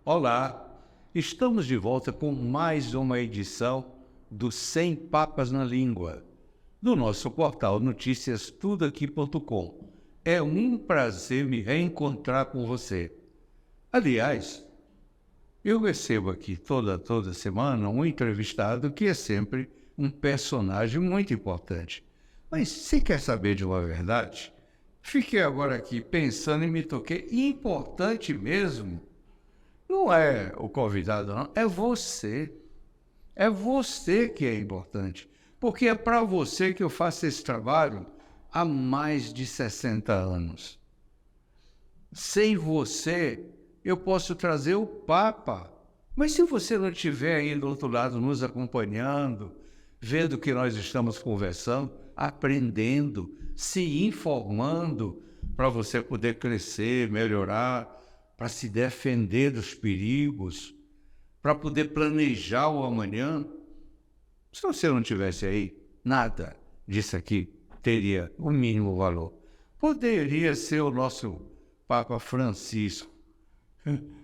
Olá, estamos de volta com mais uma edição do Sem Papas na Língua, do nosso portal noticiastudaqui.com. É um prazer me reencontrar com você. Aliás, eu recebo aqui toda semana um entrevistado que é sempre um personagem muito importante. Mas se quer saber de uma verdade, fiquei agora aqui pensando e me toquei. Importante mesmo não é o convidado, não. É você. É você que é importante. Porque é para você que eu faço esse trabalho há mais de 60 anos. Sem você, eu posso trazer o Papa. Mas se você não estiver aí do outro lado nos acompanhando, vendo que nós estamos conversando, aprendendo, se informando, para você poder crescer, melhorar, para se defender dos perigos, para poder planejar o amanhã. Se você não tivesse aí, nada disso aqui teria o mínimo valor. Poderia ser o nosso Papa Francisco.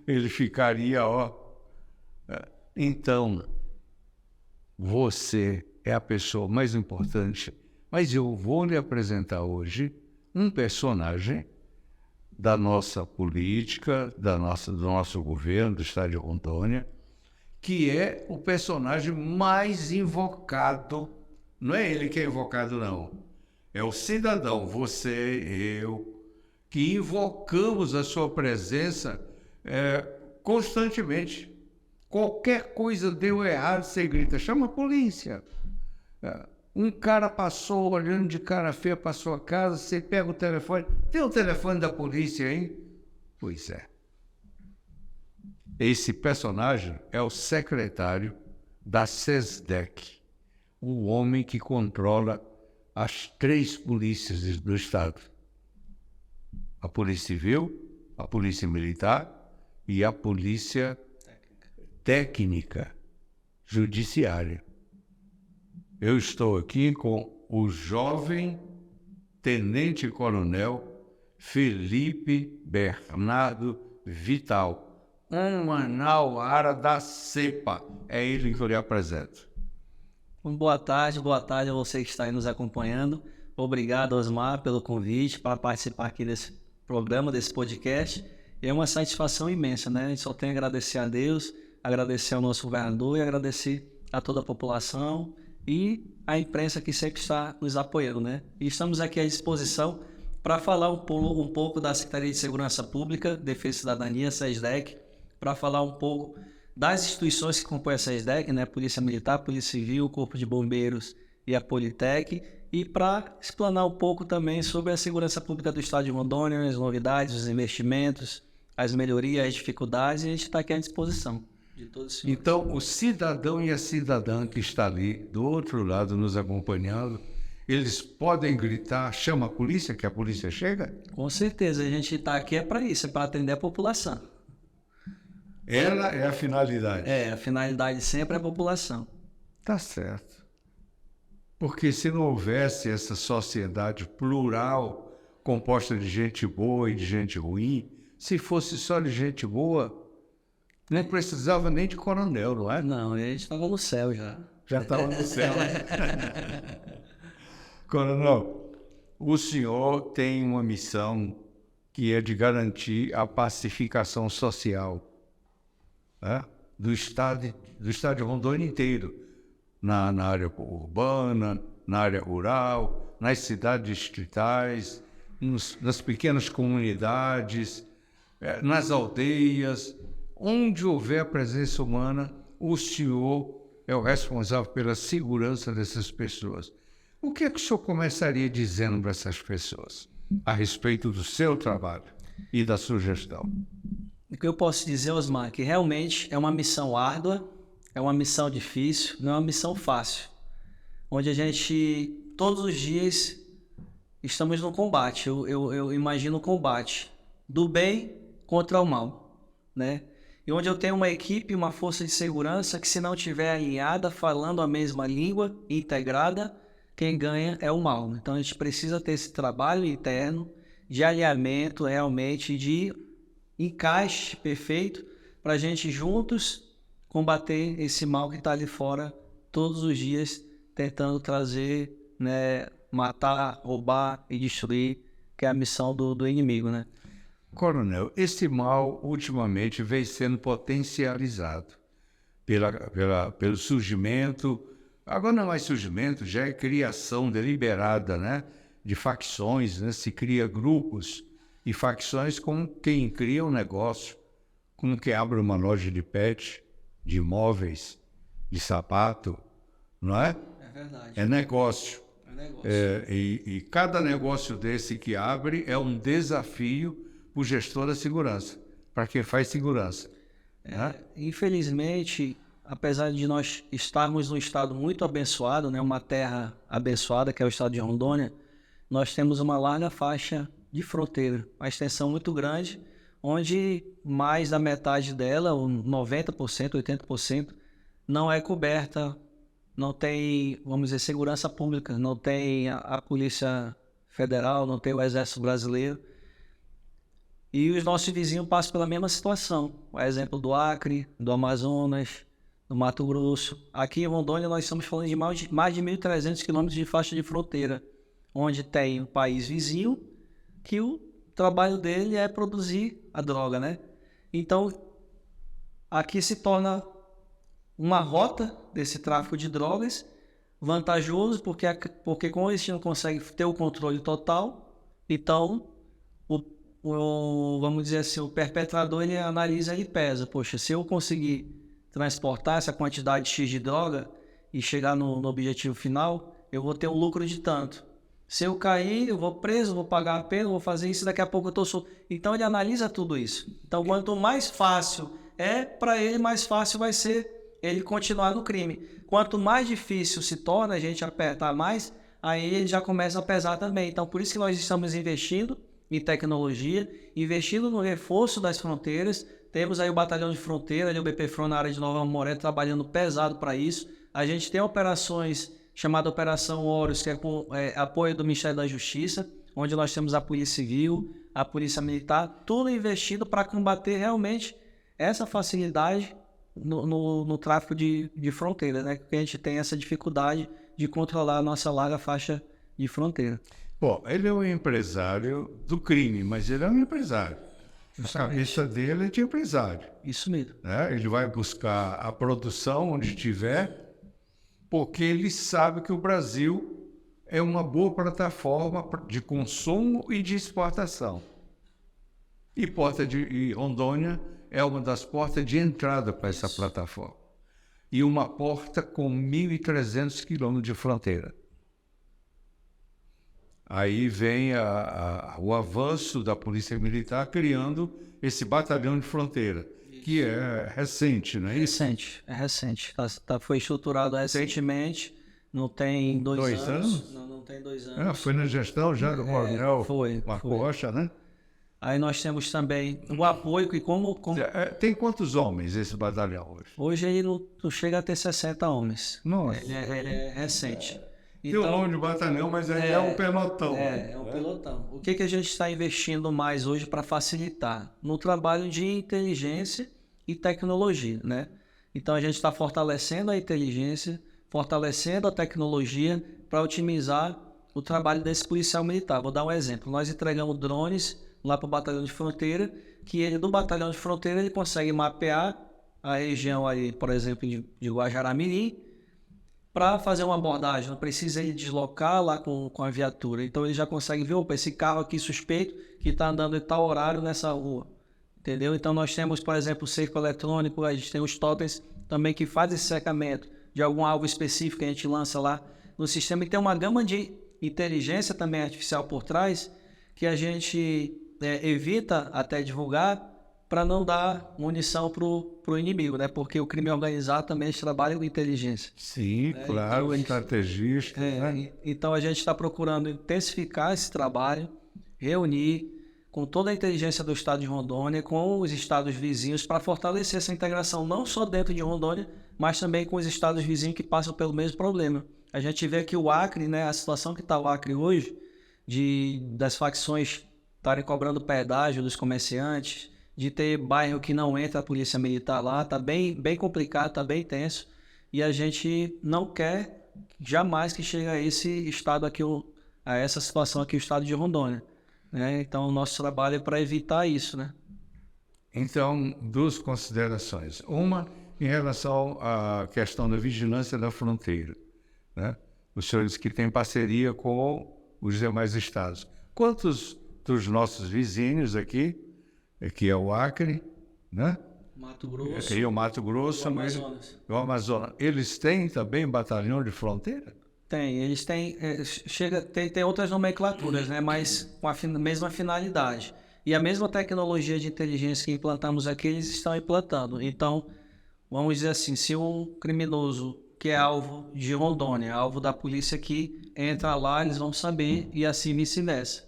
Ele ficaria, ó. Então, você é a pessoa mais importante, mas eu vou lhe apresentar hoje um personagem da nossa política, do nosso governo, do estado de Rondônia, que é o personagem mais invocado. Não é ele que é invocado, não. É o cidadão, você, eu, que invocamos a sua presença constantemente. Qualquer coisa deu errado, você grita, chama a polícia. Um cara passou olhando de cara feia para sua casa, você pega o telefone, tem o telefone da polícia aí? Pois é. Esse personagem é o secretário da SESDEC, o homem que controla as 3 polícias do Estado. A Polícia Civil, a Polícia Militar e a Polícia Técnica Judiciária. Eu estou aqui com o jovem tenente-coronel Felipe Bernardo Vital, um manauara da cepa. É ele que eu lhe apresento. Boa tarde a você que está aí nos acompanhando. Obrigado, Osmar, pelo convite para participar aqui desse programa, desse podcast. É uma satisfação imensa, né? A gente só tem a agradecer a Deus, agradecer ao nosso governador e agradecer a toda a população e a imprensa que sempre está nos apoiando, né? E estamos aqui à disposição para falar um pouco da Secretaria de Segurança Pública, Defesa e Cidadania, SESDEC, para falar um pouco das instituições que compõem a SESDEC, né? Polícia Militar, Polícia Civil, Corpo de Bombeiros e a Politec, e para explanar um pouco também sobre a segurança pública do Estado de Rondônia, as novidades, os investimentos, as melhorias, as dificuldades, e a gente está aqui à disposição de todos os senhores. Então, o cidadão e a cidadã que está ali do outro lado nos acompanhando, eles podem gritar, chama a polícia, que a polícia chega? Com certeza, a gente está aqui para isso, é para atender a população. Ela é a finalidade. A finalidade sempre é a população. Tá certo. Porque se não houvesse essa sociedade plural, composta de gente boa e de gente ruim, se fosse só de gente boa, não precisava nem de coronel, não é? Não, a gente estava no céu já. Já estava no céu. Coronel, o senhor tem uma missão que é de garantir a pacificação social, né, do estado de Rondônia inteiro, na área urbana, na área rural, nas cidades distritais, nas pequenas comunidades, nas aldeias. Onde houver presença humana, o senhor é o responsável pela segurança dessas pessoas. O que é que o senhor começaria dizendo para essas pessoas a respeito do seu trabalho e da sua gestão? O que eu posso dizer, Osmar, que realmente é uma missão árdua, é uma missão difícil, não é uma missão fácil, onde a gente, todos os dias, estamos no combate. Eu imagino o combate do bem contra o mal, né? E onde eu tenho uma equipe, uma força de segurança que, se não estiver alinhada, falando a mesma língua, integrada, quem ganha é o mal. Então a gente precisa ter esse trabalho interno de alinhamento, realmente de encaixe perfeito, para a gente juntos combater esse mal que está ali fora todos os dias, tentando trazer, né, matar, roubar e destruir, que é a missão do inimigo, né? Coronel, esse mal ultimamente vem sendo potencializado pelo surgimento, agora não é mais surgimento, já é criação deliberada, né, de facções, né, se cria grupos e facções com quem cria um negócio, com quem abre uma loja de pet, de imóveis, de sapato, não é? É verdade. É negócio. É negócio. E cada negócio desse que abre é um desafio para o gestor da segurança, para quem faz segurança. Né? Infelizmente, apesar de nós estarmos num estado muito abençoado, né, uma terra abençoada, que é o estado de Rondônia, nós temos uma larga faixa de fronteira, uma extensão muito grande, onde mais da metade dela, 90%, 80%, não é coberta, não tem, vamos dizer, segurança pública, não tem a Polícia Federal, não tem o Exército Brasileiro. E os nossos vizinhos passam pela mesma situação. O exemplo do Acre, do Amazonas, do Mato Grosso. Aqui em Rondônia nós estamos falando de mais de 1.300 quilômetros de faixa de fronteira, onde tem um país vizinho que o trabalho dele é produzir a droga, né? Então, aqui se torna uma rota desse tráfico de drogas vantajoso, porque como a gente não consegue ter o controle total, então vamos dizer assim, o perpetrador ele analisa, ele pesa. Poxa, se eu conseguir transportar essa quantidade X de droga e chegar no objetivo final, eu vou ter um lucro de tanto. Se eu cair, eu vou preso, vou pagar a pena, vou fazer isso, daqui a pouco eu estou solto. Então ele analisa tudo isso. Então quanto mais fácil para ele, mais fácil vai ser ele continuar no crime. Quanto mais difícil se torna a gente apertar mais, aí ele já começa a pesar também. Então por isso que nós estamos investindo em tecnologia, investindo no reforço das fronteiras. Temos aí o Batalhão de Fronteira, ali o BPFRON na área de Nova Moré, trabalhando pesado para isso. A gente tem operações chamada Operação Horus, que é com apoio do Ministério da Justiça, onde nós temos a Polícia Civil, a Polícia Militar, tudo investido para combater realmente essa facilidade no tráfico de fronteira, né? Porque a gente tem essa dificuldade de controlar a nossa larga faixa de fronteira. Bom, ele é um empresário do crime, mas ele é um empresário. A cabeça dele é de empresário. Isso mesmo. Né? Ele vai buscar a produção onde estiver, porque ele sabe que o Brasil é uma boa plataforma de consumo e de exportação. E Rondônia é uma das portas de entrada para essa plataforma. E uma porta com 1.300 quilômetros de fronteira. Aí vem o avanço da Polícia Militar criando esse batalhão de fronteira, que é recente, não é isso? É recente. Foi estruturado recentemente, não tem dois anos. Não tem 2 anos. Foi na gestão já do Coronel Marco Rocha, né? Aí nós temos também o apoio que Tem quantos homens esse batalhão hoje? Hoje ele não chega a ter 60 homens. Nossa. Ele é recente. Tem o nome de batalhão, mas é um pelotão. É um pelotão. O que a gente está investindo mais hoje para facilitar? No trabalho de inteligência e tecnologia, né? Então a gente está fortalecendo a inteligência, fortalecendo a tecnologia para otimizar o trabalho desse policial militar. Vou dar um exemplo. Nós entregamos drones lá para o Batalhão de Fronteira, que ele do Batalhão de Fronteira ele consegue mapear a região aí, por exemplo, de Guajará-Mirim, para fazer uma abordagem. Não precisa ele deslocar lá com a viatura. Então ele já consegue ver, opa, esse carro aqui suspeito que está andando em tal horário nessa rua. Entendeu? Então nós temos, por exemplo, o cerco eletrônico, a gente tem os totens também que fazem esse cercamento de algum alvo específico que a gente lança lá no sistema. E tem uma gama de inteligência também artificial por trás que a gente evita até divulgar para não dar munição pro inimigo, né? Porque o crime organizado também trabalha com inteligência. Sim, claro, então, estrategista. Né? Então a gente está procurando intensificar esse trabalho, reunir com toda a inteligência do estado de Rondônia, com os estados vizinhos, para fortalecer essa integração não só dentro de Rondônia, mas também com os estados vizinhos que passam pelo mesmo problema. A gente vê que o Acre, né, a situação que está o Acre hoje, das facções estarem cobrando pedágio dos comerciantes, de ter bairro que não entra a polícia militar lá, tá bem complicado, tá bem tenso, e a gente não quer jamais que chegue a esse estado aqui, a essa situação aqui, o estado de Rondônia, né? Então, o nosso trabalho é para evitar isso, né? Então, duas considerações. Uma, em relação à questão da vigilância da fronteira, né? Os senhores que têm parceria com os demais estados. Quantos dos nossos vizinhos aqui, que é o Acre, né? Mato Grosso. E o Mato Grosso, o Amazonas. o Amazonas, eles têm também batalhão de fronteira? Tem, eles têm, tem outras nomenclaturas, né? Mas com a mesma finalidade. E a mesma tecnologia de inteligência que implantamos aqui, eles estão implantando. Então, vamos dizer assim, se um criminoso que é alvo de Rondônia, alvo da polícia aqui, entra lá, eles vão saber, e assim vice-versa.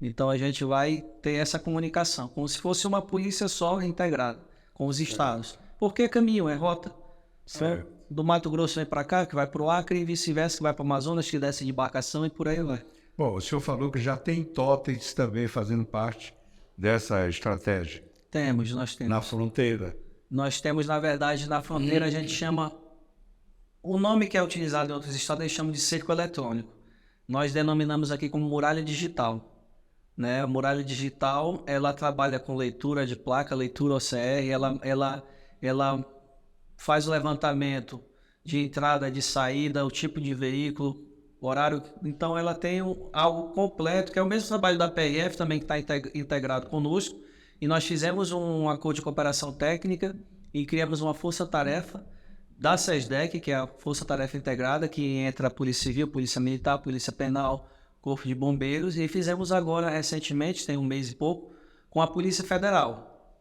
Então a gente vai ter essa comunicação, como se fosse uma polícia só integrada com os estados. Porque caminho, é rota. Do Mato Grosso vem para cá, que vai para o Acre, e vice-versa, que vai para o Amazonas, que desce de embarcação e por aí vai. Bom, o senhor falou que já tem totens também fazendo parte dessa estratégia. Nós temos. Na fronteira. Nós temos, na verdade, na fronteira a gente chama... O nome que é utilizado em outros estados, eles chamam de cerco eletrônico. Nós denominamos aqui como muralha digital, né? A muralha digital, ela trabalha com leitura de placa, leitura OCR, ela faz o levantamento de entrada, de saída, o tipo de veículo, horário. Então ela tem algo completo, que é o mesmo trabalho da PRF também, que está integrado conosco. E nós fizemos um acordo de cooperação técnica e criamos uma força-tarefa da SESDEC, que é a Força-Tarefa Integrada, que entra a Polícia Civil, Polícia Militar, Polícia Penal, Corpo de Bombeiros, e fizemos agora, recentemente, tem um mês e pouco, com a Polícia Federal.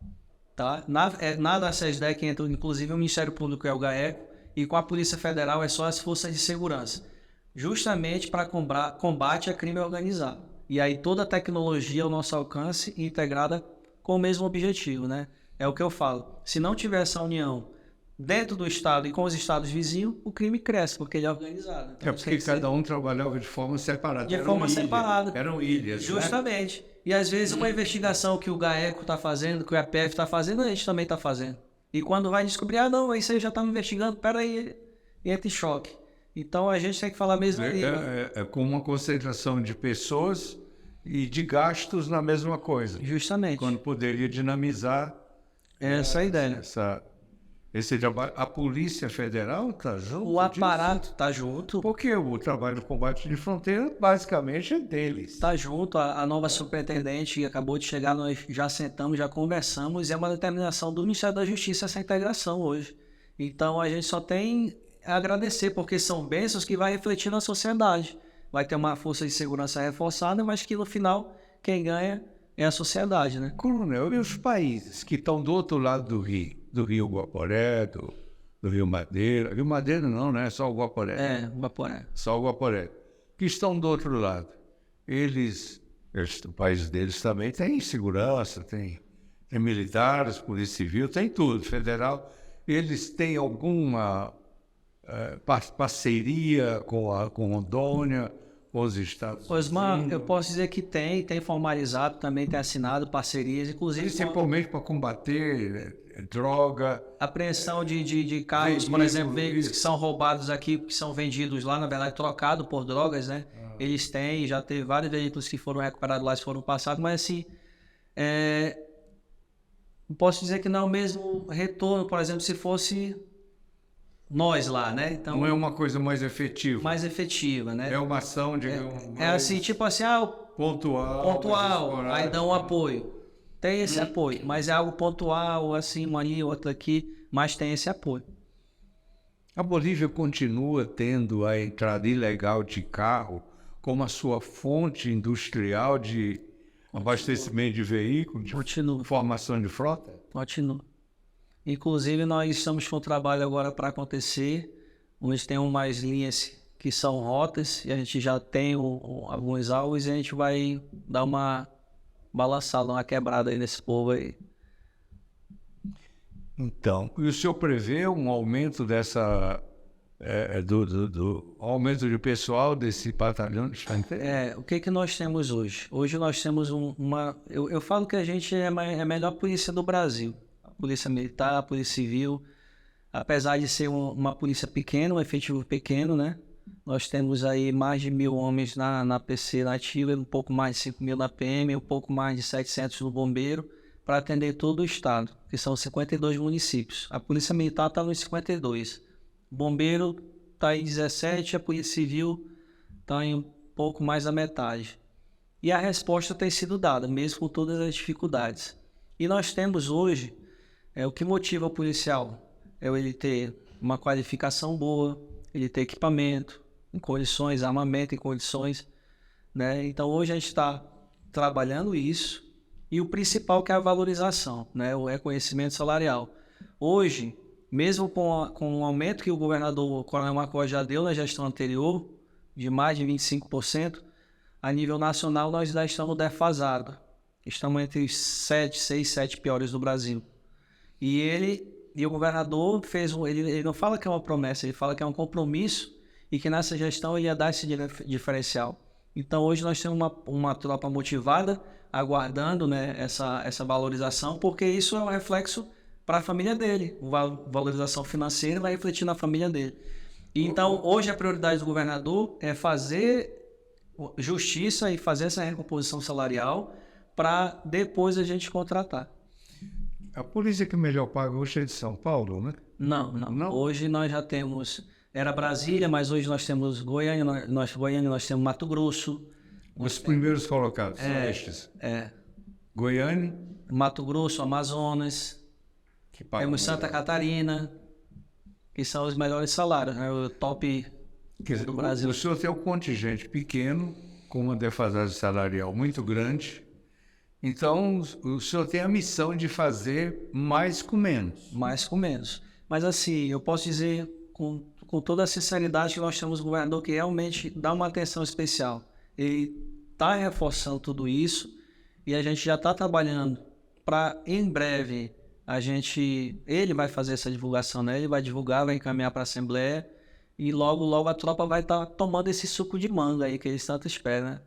Tá? Na da SESDEC entra, inclusive, o Ministério Público, é o GAECO, e com a Polícia Federal é só as Forças de Segurança, justamente para combate a crime organizado. E aí toda a tecnologia ao nosso alcance, integrada com o mesmo objetivo, né? É o que eu falo, se não tiver essa união dentro do estado e com os estados vizinhos, o crime cresce, porque ele é organizado. Então, porque cada um trabalhava de forma separada. De forma separada. Eram ilhas. Justamente. Né? E às vezes uma investigação que o GAECO está fazendo, que o EPF está fazendo, a gente também está fazendo. E quando vai descobrir, não, isso aí já está investigando, peraí, entra em choque. Então a gente tem que falar mesmo. É com uma concentração de pessoas e de gastos na mesma coisa. Justamente. Quando poderia dinamizar essa é a ideia. Esse trabalho. A Polícia Federal está junto? O aparato está junto. Porque o trabalho de combate de fronteira basicamente é deles. Está junto. A nova superintendente acabou de chegar, nós já sentamos, já conversamos, e é uma determinação do Ministério da Justiça essa integração hoje. Então a gente só tem a agradecer, porque são bênçãos que vai refletir na sociedade. Vai ter uma força de segurança reforçada, mas que no final quem ganha é a sociedade, né? Coronel, e os países que estão do outro lado do Rio Guaporé, do Rio Madeira. Rio Madeira não, né? Só o Guaporé. O Guaporé. Só o Guaporé. Que estão do outro lado. O país deles também tem segurança, tem militares, polícia civil, tem tudo, federal. Eles têm alguma parceria com Rondônia, com os estados? Osmar, eu posso dizer que tem formalizado, também tem assinado parcerias, inclusive... Principalmente para combater droga... Apreensão de carros, por exemplo, veículos que são roubados aqui, que são vendidos lá, na verdade, trocados por drogas, né? Eles têm, já teve vários veículos que foram recuperados lá, foram passados, mas assim... posso dizer que não é o mesmo retorno, por exemplo, se fosse... nós lá, né? Então, não é uma coisa mais efetiva. Mais efetiva, né? É uma ação, digamos, é assim, tipo assim, pontual, aí dá um apoio. Tem esse apoio, mas é algo pontual, assim, uma ali, outra aqui, mas tem esse apoio. A Bolívia continua tendo a entrada ilegal de carro como a sua fonte industrial de abastecimento de veículos, de formação de frota? Continua. Inclusive, nós estamos com um trabalho agora para acontecer, onde tem umas linhas que são rotas, e a gente já tem alguns alvos, e a gente vai dar uma balançada, uma quebrada aí nesse povo aí. Então, e o senhor prevê um aumento dessa do aumento de pessoal desse batalhão de infantaria? O que que nós temos hoje? Hoje nós temos eu falo que a gente é a melhor polícia do Brasil. A polícia militar, a polícia civil, apesar de ser uma polícia pequena, um efetivo pequeno, né? Nós temos aí mais de 1.000 homens na PC nativa, um pouco mais de 5.000 na PM, um pouco mais de 700 no Bombeiro, para atender todo o estado, que são 52 municípios. A Polícia Militar está nos 52. O Bombeiro está em 17, a Polícia Civil está em um pouco mais da metade. E a resposta tem sido dada, mesmo com todas as dificuldades. E nós temos hoje, o que motiva o policial é ele ter uma qualificação boa, ele ter equipamento em condições, armamento em condições, né? Então hoje a gente está trabalhando isso, e o principal que é a valorização, né? O reconhecimento salarial. Hoje, mesmo com o aumento que o governador Coronel Marcos já deu na gestão anterior, de mais de 25%, a nível nacional nós já estamos defasados. Estamos entre os 6, 7 piores do Brasil. E o governador ele não fala que é uma promessa, ele fala que é um compromisso e que nessa gestão ele ia dar esse diferencial. Então hoje nós temos uma tropa motivada, aguardando, né, essa valorização, porque isso é um reflexo para a família dele. A valorização financeira vai refletir na família dele. E então hoje a prioridade do governador é fazer justiça e fazer essa recomposição salarial para depois a gente contratar. A polícia que melhor paga hoje é de São Paulo, né? Não. Hoje nós já temos... Era Brasília, mas hoje nós temos Goiânia, nós temos Mato Grosso. Os primeiros colocados são estes. Goiânia. Mato Grosso, Amazonas. Temos Santa Catarina, que são os melhores salários, né? O top do Brasil. O senhor tem um contingente pequeno, com uma defasagem salarial muito grande. Então, o senhor tem a missão de fazer mais com menos. Mais com menos. Mas assim, eu posso dizer com toda a sinceridade que nós temos um governador que realmente dá uma atenção especial. Ele está reforçando tudo isso e a gente já está trabalhando para, em breve, ele vai fazer essa divulgação, né? Ele vai divulgar, vai encaminhar para a Assembleia e logo a tropa vai estar tomando esse suco de manga aí que eles tanto esperam, né?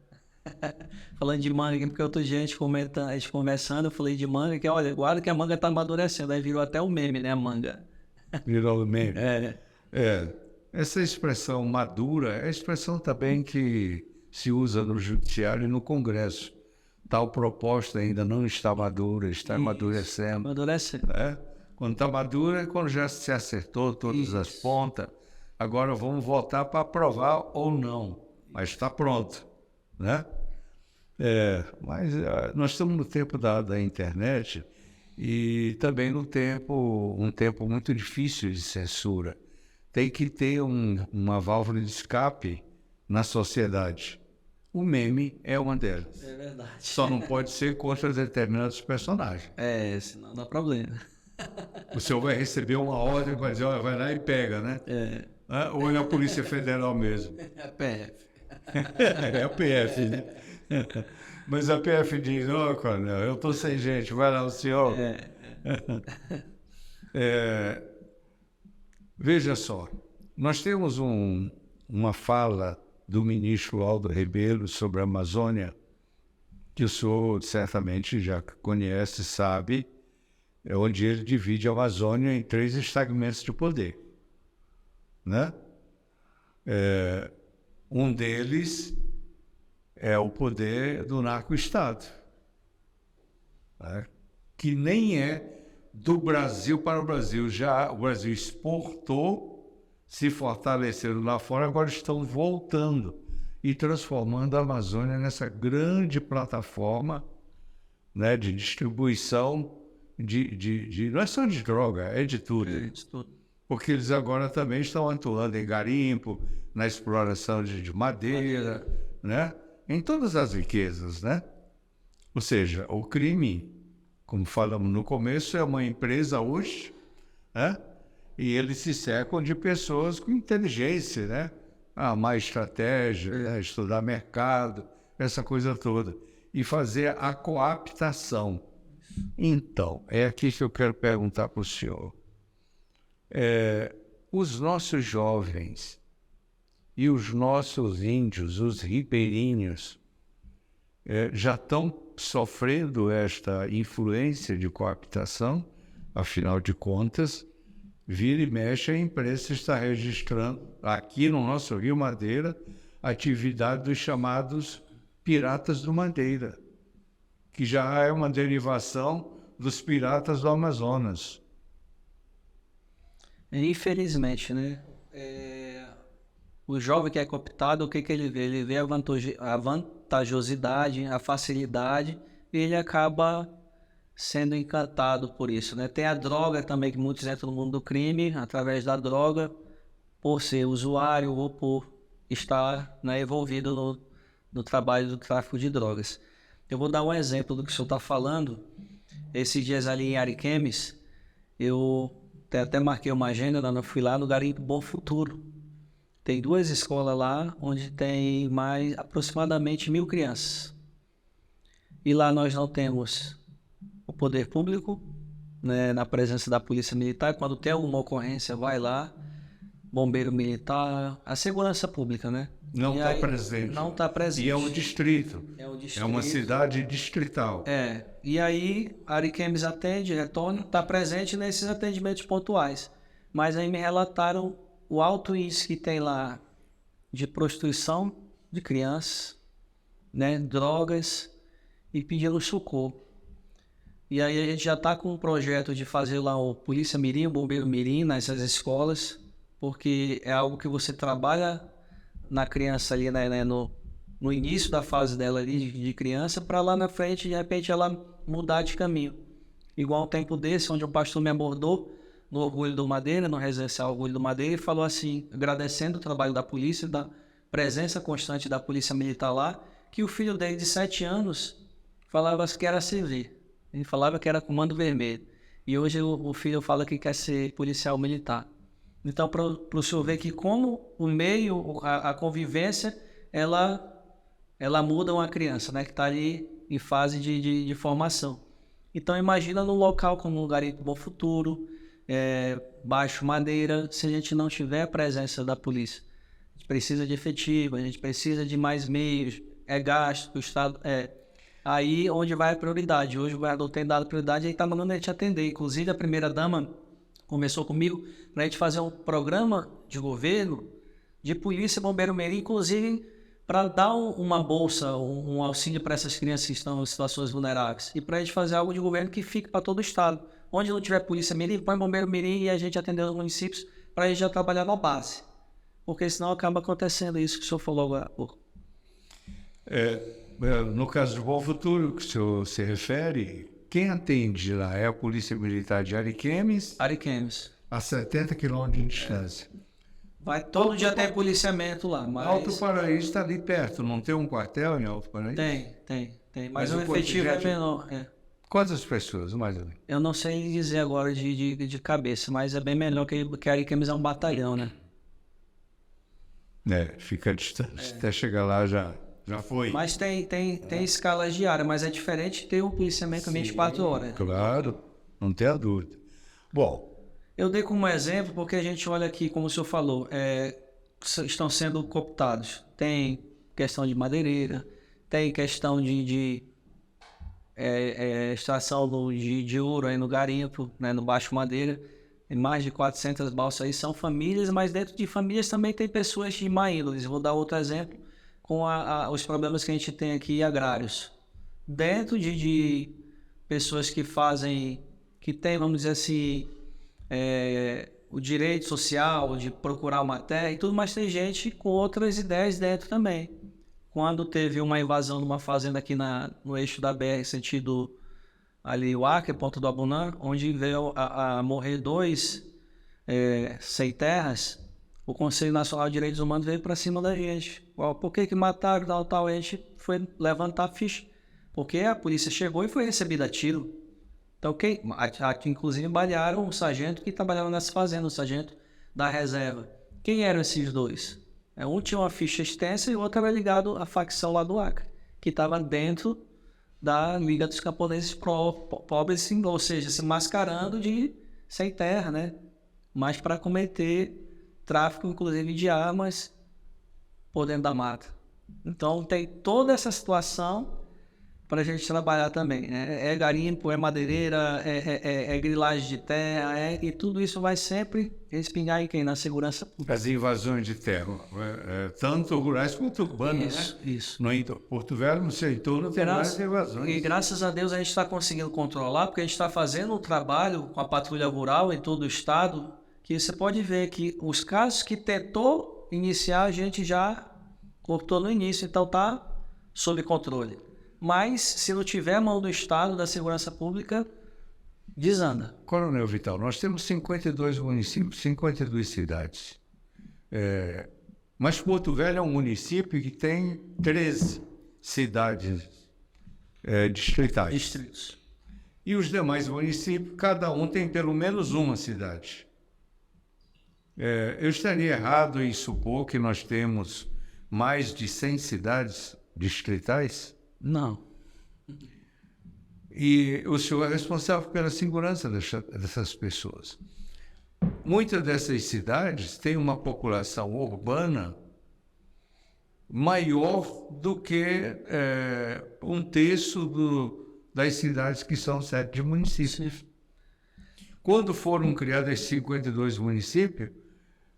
Falando de manga aqui, porque outro dia a gente conversando, eu falei de manga, que olha, guarda que a manga está amadurecendo, aí virou até um meme, né, a manga. Virou um meme. Essa expressão madura é a expressão também que se usa no Judiciário e no Congresso. Tal proposta ainda não está madura, está amadurecendo. Amadurecendo. Quando está madura é quando já se acertou todas as pontas. Agora vamos voltar para aprovar ou não, mas está pronto, né? Mas nós estamos no tempo da internet e também um tempo muito difícil de censura. Tem que ter uma válvula de escape na sociedade. O meme é uma delas. É verdade. Só não pode ser contra determinados personagens. Senão dá problema. O senhor vai receber uma ordem, vai dizer, olha, vai lá e pega, né? Ou é a Polícia Federal mesmo? É a PF. É a PF, né? Mas a PF diz, Coronel, eu estou sem gente, vai lá o senhor. Veja só, nós temos uma fala do ministro Aldo Rebelo sobre a Amazônia, que o senhor certamente já conhece, sabe, onde ele divide a Amazônia em 3 estamentos de poder, né? Um deles é o poder do narco-estado, né? Que nem é do Brasil para o Brasil. Já o Brasil exportou, se fortaleceram lá fora, agora estão voltando e transformando a Amazônia nessa grande plataforma, né, de distribuição não é só de droga, é de tudo. Porque eles agora também estão atuando em garimpo, na exploração de madeira, né? Em todas as riquezas, né? Ou seja, o crime, como falamos no começo, é uma empresa hoje, né? E eles se cercam de pessoas com inteligência, né? Mais estratégia, né? Estudar mercado, essa coisa toda. E fazer a coaptação. Então, é aqui que eu quero perguntar para o senhor. os nossos jovens e os nossos índios, os ribeirinhos, já estão sofrendo esta influência de coabitação. Afinal de contas, vira e mexe, a imprensa está registrando aqui no nosso Rio Madeira a atividade dos chamados piratas do Madeira, que já é uma derivação dos piratas do Amazonas. Infelizmente, né? O jovem que é cooptado, o que ele vê? Ele vê a vantajosidade, a facilidade, e ele acaba sendo encantado por isso, né? Tem a droga também, que muitos entram no mundo do crime através da droga, por ser usuário ou por estar, né, envolvido no trabalho do tráfico de drogas. Eu vou dar um exemplo do que o senhor está falando. Esses dias ali em Ariquemes, eu até marquei uma agenda, eu fui lá no Garimpo Bom Futuro. Tem 2 escolas lá, onde tem mais aproximadamente 1.000 crianças. E lá nós não temos o poder público, né, na presença da polícia militar. Quando tem alguma ocorrência, vai lá, bombeiro militar, a segurança pública, né? Não está presente. Não está presente. E é um distrito. É uma cidade distrital. E aí, Ariquemes atende, retorna, está presente nesses atendimentos pontuais. Mas aí me relataram o alto índice que tem lá de prostituição de crianças, né, drogas, e pedindo socorro. E aí a gente já está com um projeto de fazer lá o Polícia Mirim, o Bombeiro Mirim nessas escolas, porque é algo que você trabalha na criança ali, né, no início da fase dela ali de criança, para lá na frente, de repente, ela mudar de caminho. Igual um tempo desse, onde um pastor me abordou no Orgulho do Madeira, no Residencial Orgulho do Madeira, e falou assim, agradecendo o trabalho da polícia, da presença constante da polícia militar lá, que o filho dele de 7 anos falava que era civil. Ele falava que era comando vermelho. E hoje o filho fala que quer ser policial militar. Então, para o senhor ver que como o meio, a convivência, ela muda uma criança, né, que está ali em fase de formação. Então, imagina num local como o Garimpo Bom Futuro, Baixo Madeira, se a gente não tiver a presença da polícia. A gente precisa de efetivo, a gente precisa de mais meios, gasto, o Estado... Aí onde vai a prioridade. Hoje o governador tem dado prioridade e está mandando a gente atender. Inclusive, a primeira-dama começou comigo para a gente fazer um programa de governo de polícia, bombeiro mirim, inclusive para dar uma bolsa, um auxílio para essas crianças que estão em situações vulneráveis. E para a gente fazer algo de governo que fique para todo o estado. Onde não tiver polícia mirim, põe bombeiro mirim e a gente atender os municípios para a gente já trabalhar na base. Porque senão acaba acontecendo isso que o senhor falou agora há pouco. No caso do Bom Futuro, que o senhor se refere, quem atende lá é a Polícia Militar de Ariquemes, a 70 quilômetros de distância. Vai, todo dia tem policiamento lá. Mas... Alto Paraíso está ali perto, não tem um quartel em Alto Paraíso? Tem. Mas o efetivo é menor. Quantas pessoas, mais ou menos? Eu não sei dizer agora de cabeça, mas é bem melhor que Ariquemes é um batalhão, né? Fica distante. Até chegar lá já foi. Mas tem escalas diárias, mas é diferente ter um policiamento 24 horas. Claro, não tem a dúvida. Bom, eu dei como exemplo porque a gente olha aqui, como o senhor falou, estão sendo cooptados. Tem questão de madeireira, tem questão de extração de ouro aí no garimpo, né, no Baixo Madeira. Tem mais de 400 balsas aí, são famílias, mas dentro de famílias também tem pessoas de má índole. Vou dar outro exemplo com os problemas que a gente tem aqui agrários. Dentro de pessoas que tem, vamos dizer assim, o direito social de procurar uma terra e tudo, mas tem gente com outras ideias dentro também. Quando teve uma invasão numa fazenda aqui no eixo da BR, sentido ali o Acre, Ponta do Abunã, onde veio a morrer 2 sem terras, o Conselho Nacional de Direitos Humanos veio para cima da gente. Por que mataram tal? A gente foi levantar a ficha. Porque a polícia chegou e foi recebida a tiro. Então, inclusive, balearam o sargento que trabalhava nessa fazenda, o sargento da reserva. Quem eram esses 2? Um tinha uma ficha extensa e o outro era ligado à facção lá do Acre, que estava dentro da Liga dos Camponeses Pobres, ou seja, se mascarando de sem terra, né? Mas para cometer tráfico, inclusive, de armas por dentro da mata. Então, tem toda essa situação para a gente trabalhar também. É garimpo, é madeireira, é grilagem de terra, e tudo isso vai sempre respingar em quem? Na segurança pública. As invasões de terra, tanto rurais quanto urbanas, né? Isso. Porto Velho, no seu entorno, tem várias invasões. E graças a Deus a gente está conseguindo controlar, porque a gente está fazendo um trabalho com a patrulha rural em todo o estado, que você pode ver que os casos que tentou iniciar, a gente já cortou no início, então está sob controle. Mas, se não tiver a mão do Estado, da segurança pública, desanda. Coronel Vital, nós temos 52 municípios, 52 cidades. Mas Porto Velho é um município que tem 13 cidades distritais. Distritos. E os demais municípios, cada um tem pelo menos uma cidade. Eu estaria errado em supor que nós temos mais de 100 cidades distritais? Não. E o senhor é responsável pela segurança dessas pessoas. Muitas dessas cidades têm uma população urbana maior do que um terço das cidades que são 7 municípios. Sim. Quando foram criados esses 52 municípios,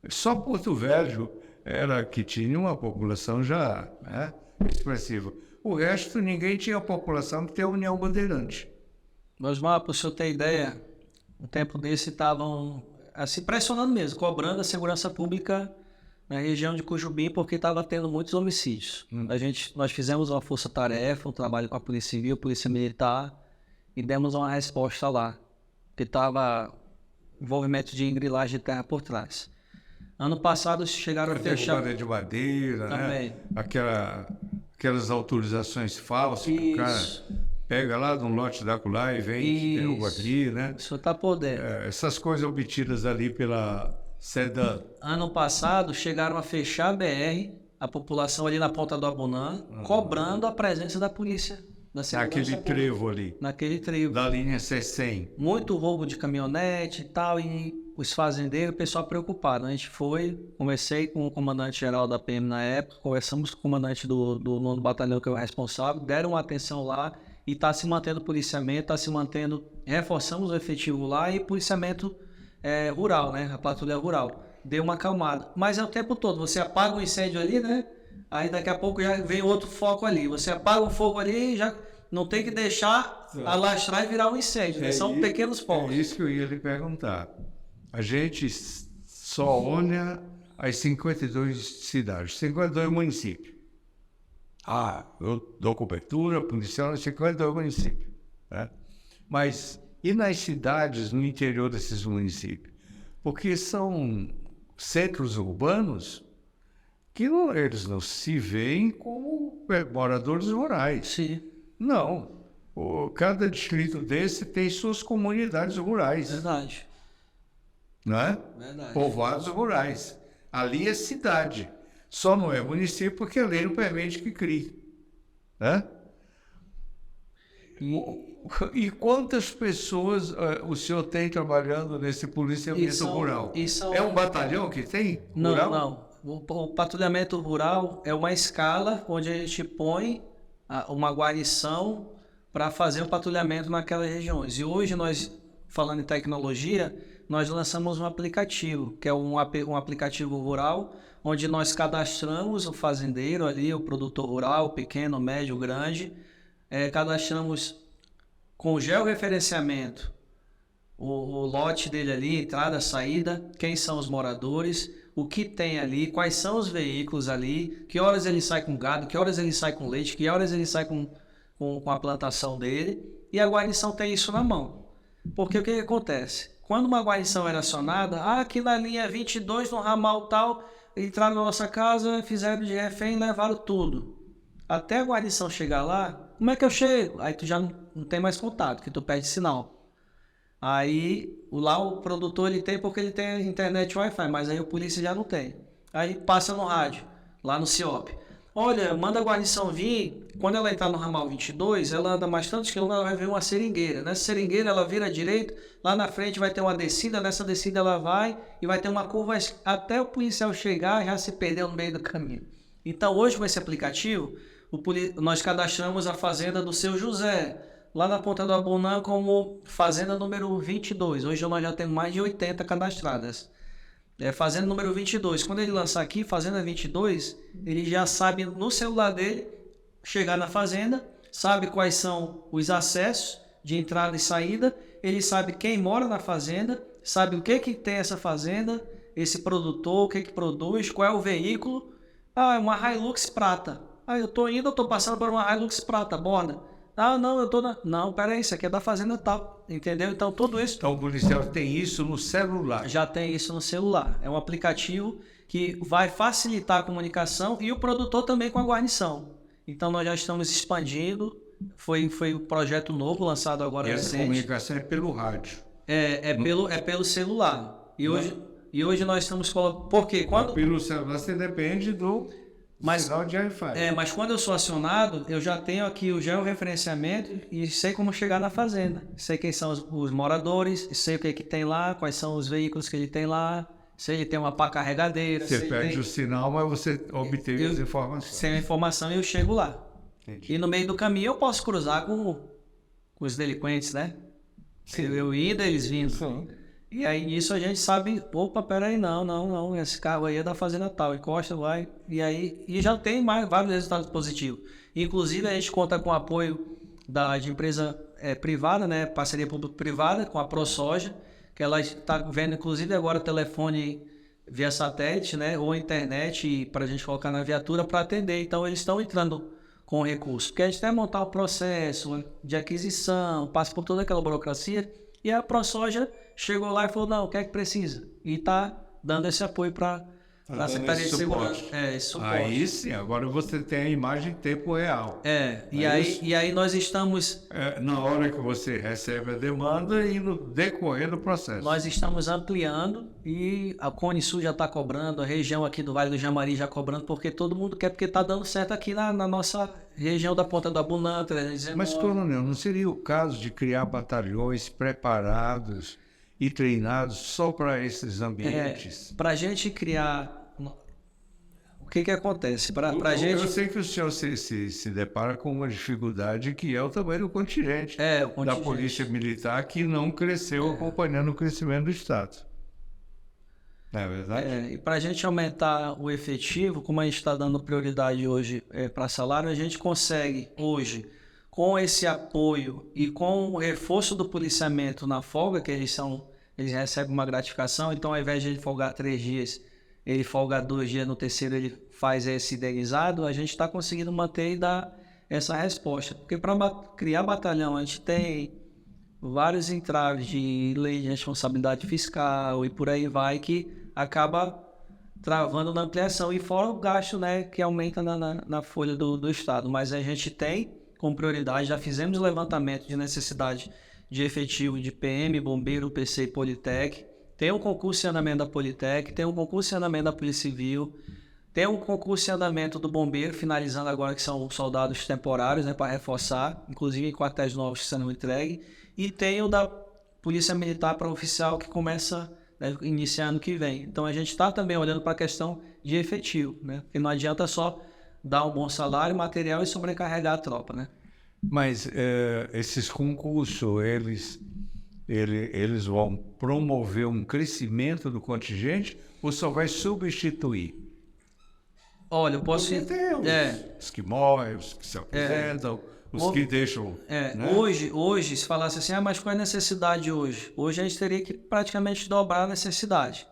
só Porto Velho era que tinha uma população já expressiva. O resto, ninguém tinha a população que tem a União Bandeirante. Osmar, para o senhor ter ideia, um tempo desse estavam assim, pressionando mesmo, cobrando a segurança pública na região de Cujubim, porque estava tendo muitos homicídios. Nós fizemos uma força-tarefa, um trabalho com a Polícia Civil, Polícia Militar, e demos uma resposta lá, que estava envolvimento de grilagem de terra por trás. Ano passado chegaram a fechar... de madeira, também, né? Aquelas autorizações falsas que o cara pega lá de um lote da acolá e vem derruba aqui, né? O senhor está podendo. Essas coisas obtidas ali pela SEDAN. Ano passado chegaram a fechar a BR, a população ali na ponta do Abunã, cobrando a presença da polícia. Naquele trevo ali. Naquele trevo. Da linha C100. Muito roubo de caminhonete e tal, e os fazendeiros, o pessoal preocupado. A gente conversei com o comandante-geral da PM na época, conversamos com o comandante do 9º Batalhão, que é o responsável, deram uma atenção lá e está se mantendo policiamento, está se mantendo, reforçamos o efetivo lá e policiamento rural, né? A patrulha rural. Deu uma acalmada. Mas é o tempo todo, você apaga um incêndio ali, né? Aí daqui a pouco já vem outro foco ali. Você apaga um fogo ali e já não tem que deixar alastrar e virar um incêndio, né? São pequenos focos. É isso que eu ia lhe perguntar. A gente só olha as 52 cidades, 52 municípios. Eu dou cobertura policial nos 52 municípios. Né? Mas e nas cidades no interior desses municípios? Porque são centros urbanos que eles não se veem como moradores rurais. Sim. Não. Cada distrito desse tem suas comunidades rurais. Verdade. Não é? Verdade. Povoados rurais. Ali é cidade. Só não é município porque a lei não permite que crie. Né? E quantas pessoas o senhor tem trabalhando nesse policiamento rural? É um batalhão que tem? Rural? Não. O patrulhamento rural é uma escala onde a gente põe uma guarnição para fazer o patrulhamento naquelas regiões. E hoje nós, falando em tecnologia, nós lançamos um aplicativo, que é um aplicativo rural, onde nós cadastramos o fazendeiro ali, o produtor rural, pequeno, médio, grande, cadastramos com georreferenciamento o lote dele ali, entrada, saída, quem são os moradores, o que tem ali, quais são os veículos ali, que horas ele sai com gado, que horas ele sai com leite, que horas ele sai com a plantação dele, e a guarnição tem isso na mão. Porque o que acontece? Quando uma guarnição era acionada, aqui na linha 22, no ramal tal, entraram na nossa casa, fizeram de refém e levaram tudo. Até a guarnição chegar lá, como é que eu chego? Aí tu já não tem mais contato, que tu perde sinal. Aí lá o produtor ele tem porque ele tem internet Wi-Fi, mas aí o polícia já não tem. Aí passa no rádio, lá no CIOP. olha, manda a guarnição vir, quando ela entrar no ramal 22, ela anda mais tantos quilômetros, ela vai ver uma seringueira. Nessa seringueira ela vira à direita, lá na frente vai ter uma descida, nessa descida ela vai e vai ter uma curva até o policial chegar já se perdeu no meio do caminho. Então hoje com esse aplicativo, nós cadastramos a fazenda do Seu José, lá na Ponta do Abunã como fazenda número 22. Hoje nós já temos mais de 80 cadastradas. Fazenda número 22. Quando ele lançar aqui, Fazenda 22, ele já sabe no celular dele chegar na fazenda, sabe quais são os acessos de entrada e saída, ele sabe quem mora na fazenda, sabe o que tem essa fazenda, esse produtor, o que produz, qual é o veículo. Ah, é uma Hilux prata. Ah, eu tô passando por uma Hilux prata, borda. Ah, não, eu tô na... Não, peraí, isso aqui é da fazenda tal, entendeu? Então, tudo isso... Então, o policial tem isso no celular. Já tem isso no celular. É um aplicativo que vai facilitar a comunicação e o produtor também com a guarnição. Então, nós já estamos expandindo. Foi um projeto novo, lançado agora recente. Essa comunicação é pelo rádio. É pelo celular. E hoje nós estamos... Porque quando... Pelo celular você depende do... sinal de Wi-Fi. Mas quando eu sou acionado, eu já tenho aqui o georreferenciamento e sei como chegar na fazenda. Sei quem são os moradores, sei o que tem lá, quais são os veículos que ele tem lá, se ele tem uma pá carregadeira. Você perde o sinal, mas você obteve as informações. Sem a informação eu chego lá. Entendi. E no meio do caminho eu posso cruzar com os delinquentes, né? Se eu indo, eles vindo. Sim. E aí nisso a gente sabe, opa, peraí, não, esse carro aí é da fazenda tal, encosta, vai, e já tem vários resultados positivos. Inclusive a gente conta com o apoio de empresa privada, né, parceria público-privada, com a ProSoja, que ela está vendo inclusive agora o telefone via satélite, né, ou internet para a gente colocar na viatura para atender. Então eles estão entrando com recurso, porque a gente tem que montar o processo de aquisição, passa por toda aquela burocracia, e a ProSoja chegou lá e falou, não, o que é que precisa? E está dando esse apoio para a Secretaria de Segurança. Esse suporte. Aí sim, agora você tem a imagem em tempo real. E aí nós estamos... na hora que você recebe a demanda e no decorrer do processo. Nós estamos ampliando e a Cone Sul já está cobrando, a região aqui do Vale do Jamari já cobrando, porque todo mundo quer, porque está dando certo aqui na nossa região da Ponta do Abunã. Mas, coronel, não seria o caso de criar batalhões preparados e treinados só para esses ambientes? Para a gente criar... O que acontece? Eu sei que o senhor se depara com uma dificuldade que é o tamanho do contingente da Polícia Militar, que não cresceu acompanhando o crescimento do Estado. Não é verdade? E para a gente aumentar o efetivo, como a gente está dando prioridade hoje para salário, a gente consegue hoje, com esse apoio e com o reforço do policiamento na folga, que eles recebem uma gratificação, então ao invés de ele folgar 3 dias, ele folga 2 dias, no terceiro ele faz esse indenizado, a gente está conseguindo manter e dar essa resposta. Porque para criar batalhão, a gente tem vários entraves de lei de responsabilidade fiscal e por aí vai, que acaba travando na ampliação. E fora o gasto, né, que aumenta na folha do Estado. Mas a gente tem como prioridade, já fizemos levantamento de necessidade de efetivo de PM, bombeiro, PC e Politec. Tem um concurso em andamento da Politec, tem um concurso em andamento da Polícia Civil, tem um concurso em andamento do bombeiro, finalizando agora, que são soldados temporários, né, para reforçar, inclusive em quartéis novos que serão entregues, e tem o da Polícia Militar para oficial, que começa, né, iniciar ano que vem. Então a gente está também olhando para a questão de efetivo, né, porque não adianta só dar um bom salário, material e sobrecarregar a tropa, né. Mas esses concursos, eles vão promover um crescimento do contingente ou só vai substituir? Olha, eu posso... Os que morrem, os que se aposentam, os que deixam... Né? Hoje, se falasse assim, mas qual é a necessidade hoje? Hoje a gente teria que praticamente dobrar a necessidade.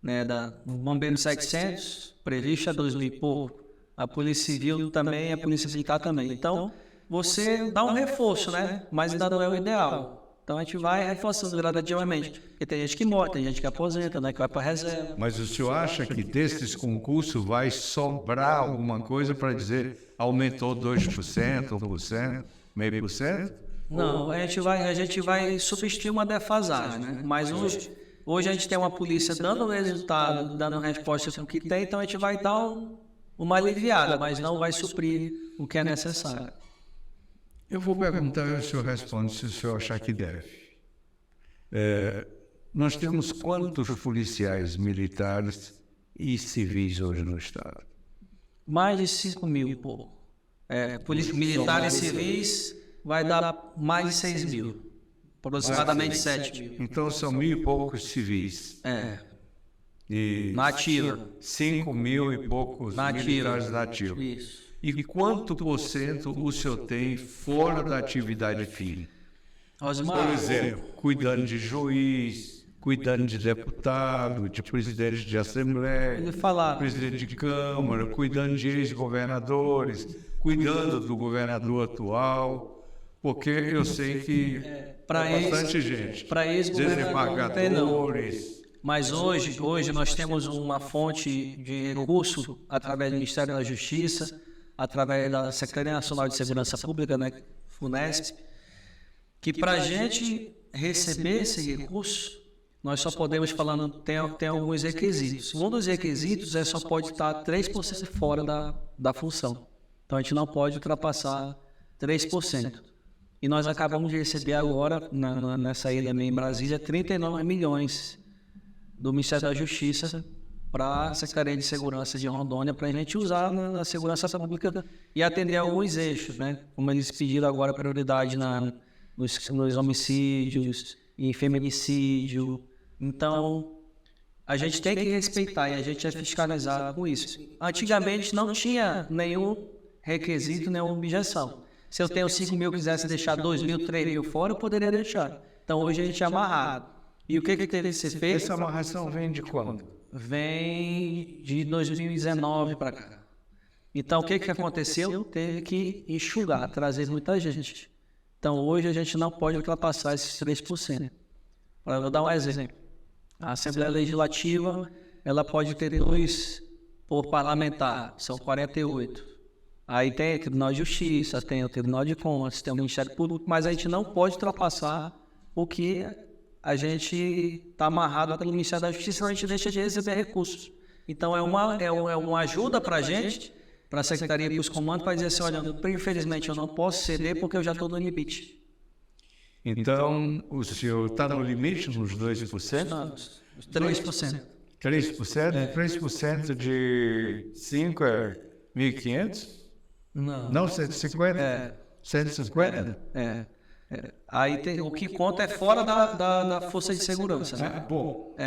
Né? Do Bombeiro 700, previsto a 2.000 e pouco, a Polícia Civil também, a Polícia Militar também. Então, você dá um reforço, né? Mas ainda não é o ideal. Então a gente vai reforçando gradativamente. Porque tem gente que morre, tem gente que aposenta, né, que vai para reserva. Mas o senhor acha que desses concursos vai sobrar alguma coisa para dizer aumentou 2%, 1%, meio por cento? Não, a gente vai substituir uma defasagem, né? Mas hoje a gente tem uma polícia dando resultado, dando resposta com o que tem, então a gente vai dar uma aliviada, mas não vai suprir o que é necessário. Eu vou perguntar e o senhor responde se o senhor achar que deve. Nós temos quantos policiais militares e civis hoje no Estado? Mais de 5 mil, pô. Militares e civis vai dar mais de 6 mil. Aproximadamente 7 mil. Então são 1.000 e poucos civis. E Nativa. 5 mil e poucos militares nativos. Isso. E quanto por cento o senhor tem fora da atividade fim? Osmar, Por exemplo, cuidando de juiz, cuidando de deputado, de presidente de assembleia, ele falar. presidente de câmara, cuidando de ex-governadores, cuidando do governador atual, porque eu sei que bastante gente. Para ex-governador não tem, não. Desembargadores. Mas hoje nós temos uma fonte de recurso através do Ministério da Justiça, através da Secretaria Nacional de Segurança Pública, né, FUNESP, que para a gente receber esse recurso, nós só podemos falando, tem alguns requisitos. Um dos requisitos só pode estar 3% fora da função. Então a gente não pode ultrapassar 3%. E nós acabamos de receber agora, nessa ilha em Brasília, 39 milhões do Ministério da Justiça para a Secretaria de Segurança de Rondônia, para a gente usar na segurança pública e atender alguns eixos, né? Como eles pediram agora prioridade nos homicídios e feminicídio. Então, a gente tem que respeitar e a gente é fiscalizado com isso. Antigamente não tinha nenhum requisito, nenhuma objeção. Se eu tenho 5 mil e quisesse deixar 2 mil, 3 mil fora, eu poderia deixar. Então, hoje a gente é amarrado. E o que teve que ser feito? Essa amarração vem de quando? Vem de 2019 para cá. Então, o que aconteceu? Teve que enxugar, trazer muita gente. Então, hoje a gente não pode ultrapassar esses 3%. Para eu dar um exemplo. A Assembleia Legislativa, ela pode ter 2 por parlamentar, são 48. Aí tem o Tribunal de Justiça, tem o Tribunal de Contas, tem o Ministério Público, mas a gente não pode ultrapassar o que a gente está amarrado pelo Ministério da Justiça, senão a gente deixa de receber recursos. Então é uma ajuda para a gente, para a Secretaria e os comandos, para dizer assim, olha, infelizmente eu não posso ceder porque eu já estou no limite. Então, o senhor está no limite nos 2%? Não, os 3%. 3%? 3% de 5 é 1.500? Não, 150? 150? Aí o que conta é fora da força de segurança, né?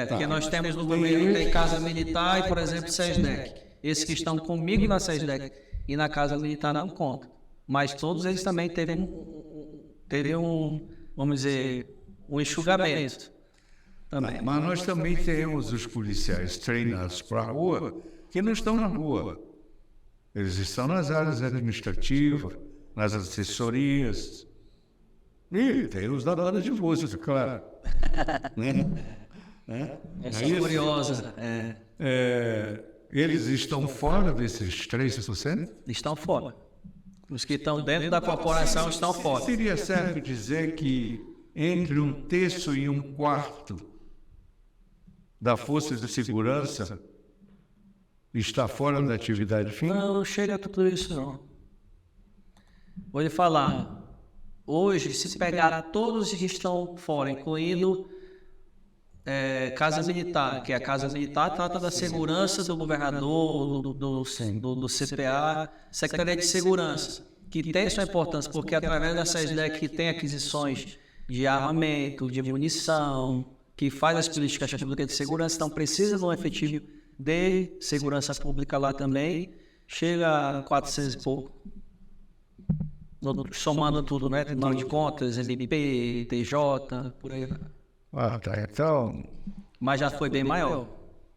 Porque nós temos no governo, tem Casa Militar e, por exemplo, SESDEC. Esses que estão comigo na SESDEC e na Casa Militar não contam. Mas todos eles também teriam, vamos dizer, um enxugamento. Também. Mas nós também temos os policiais treinados para a rua que não estão na rua. Eles estão nas áreas administrativas, nas assessorias. E tem os da hora de música, claro. Essa é curiosa. Eles estão fora desses 3%? Estão fora. Os que estão dentro da corporação estão fora. Seria certo dizer que entre 1/3 e 1/4 da força de segurança está fora da atividade fim? Não chega a tudo isso, não. Vou lhe falar. Hoje, se pegar todos que estão fora, incluindo Casa Militar, que a Casa Militar trata da segurança do governador, do CPA, Secretaria de Segurança, que tem sua importância, porque através da SESDEC que tem aquisições de armamento, de munição, que faz as políticas públicas de segurança, então precisa de um efetivo de segurança pública lá também, chega a 400 e pouco. Somando tudo, né? Tribunal de Contas, MP, TJ, por aí. Tá. Então... Mas já foi bem maior.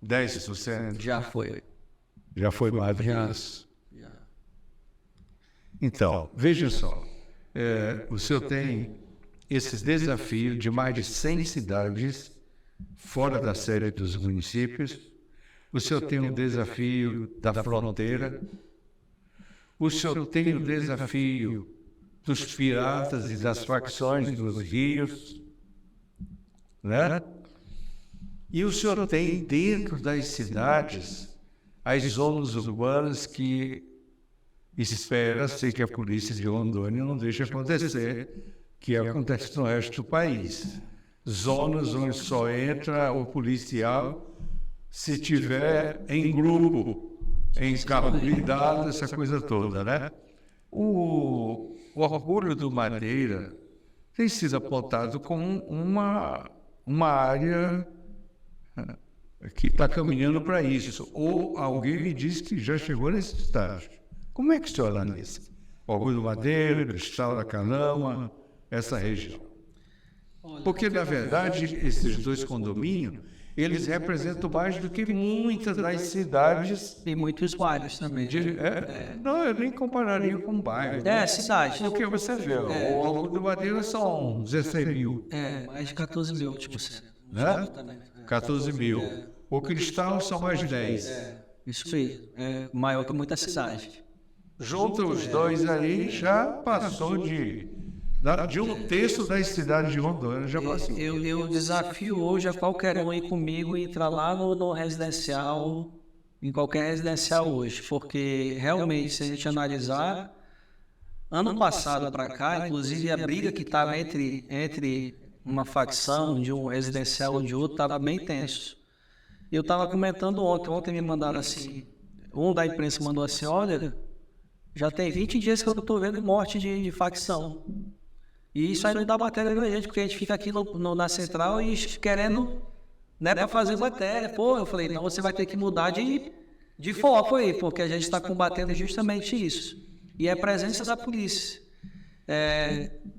10%? Já foi. Já foi mais do que isso? Já. Então, veja só. O senhor tem esses desafios de mais de 100 cidades fora da série dos municípios. O senhor tem o desafio da fronteira. O senhor tem o desafio dos piratas e das facções dos rios, né? E o senhor tem dentro das cidades as zonas urbanas que espera-se que a polícia de Rondônia não deixe acontecer, que acontece no resto do país. Zonas onde só entra o policial se tiver em grupo, em carro blindado, essa coisa toda, né? O Orgulho do Madeira tem sido apontado como uma área que está caminhando para isso. Ou alguém me disse que já chegou nesse estágio. Como é que o senhor analisa? Orgulho do Madeira, Cristal da Calama, essa região. Porque, na verdade, esses dois condomínios, eles representam mais do que muitas das cidades. E muitos bairros também. Não, eu nem compararia com bairro. Cidade. Porque você vê, o Orgulho do Madeira são 16 mil. Mais de 14 mil, tipo assim. Né? 14 mil. O Cristal são mais 10. Isso aí. É maior que muita cidade. Junta os dois aí, já passou de um terço das cidades de Rondônia, já passou. Eu desafio hoje a qualquer um ir comigo e entrar lá no residencial, em qualquer residencial hoje, porque realmente, se a gente analisar, ano passado para cá, inclusive a briga que estava entre uma facção de um residencial e de outro estava bem tenso. Eu estava comentando ontem me mandaram assim, um da imprensa mandou assim, olha, já tem 20 dias que eu estou vendo morte de facção. E isso aí não dá matéria pra gente, porque a gente fica aqui na central e querendo, né, para fazer matéria. Pô, eu falei, não, você vai ter que mudar de foco aí, porque a gente está combatendo justamente isso. E é a presença da polícia.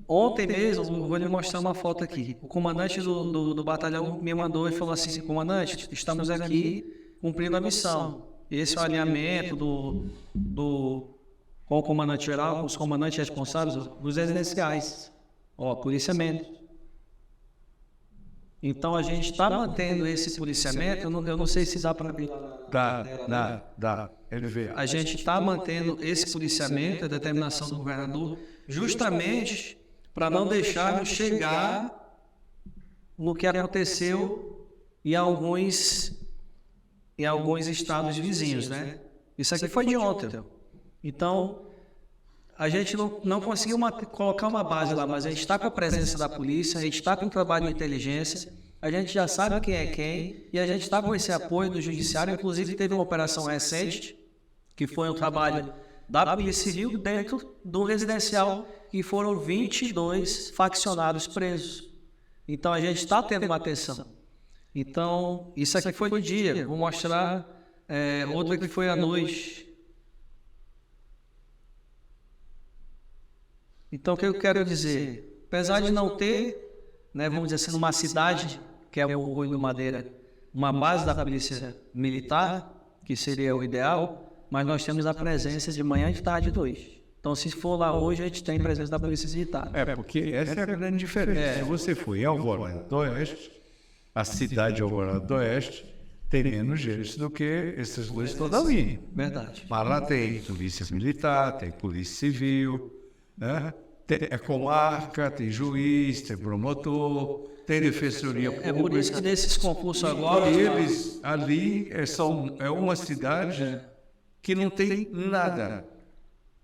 Ontem mesmo, vou lhe mostrar uma foto aqui. O comandante do batalhão me mandou e falou assim, comandante, estamos aqui cumprindo a missão. Esse é o alinhamento com o comandante-geral, com os comandantes responsáveis dos residenciais. Policiamento. Então, a gente está mantendo esse policiamento, eu não sei se dá para ver. Dá. Ele vê. A gente está mantendo esse policiamento, a determinação do governador, justamente para não deixarmos chegar no que aconteceu em alguns estados vizinhos, né? Isso aqui foi de ontem. Então, a gente não conseguiu colocar uma base lá, mas a gente está com a presença da polícia, a gente está com o trabalho de inteligência, a gente já sabe quem é quem, e a gente está com esse apoio do judiciário. Inclusive, teve uma operação recente, que foi um trabalho da Polícia Civil dentro do residencial, e foram 22 faccionados presos. Então, a gente está tendo uma atenção. Então, isso aqui foi o dia. Vou mostrar outra que foi à noite. Então, o que eu quero dizer? Apesar de não ter, né, vamos dizer assim, numa cidade, que é o Orgulho do Madeira, uma base da polícia militar, que seria o ideal, mas nós temos a presença de manhã, de tarde e de noite. Então, se for lá hoje, a gente tem presença da polícia militar. Porque essa é a grande diferença. Se você for em Alvorada do Oeste, a cidade de Alvorada do Oeste tem menos gente do que esses dois toda ali. Verdade. Mas lá tem polícia militar, tem polícia civil, né? Tem comarca, tem juiz, tem promotor, tem defensoria pública. É por isso que nesses concursos agora... Eles ali é uma cidade que não tem nada.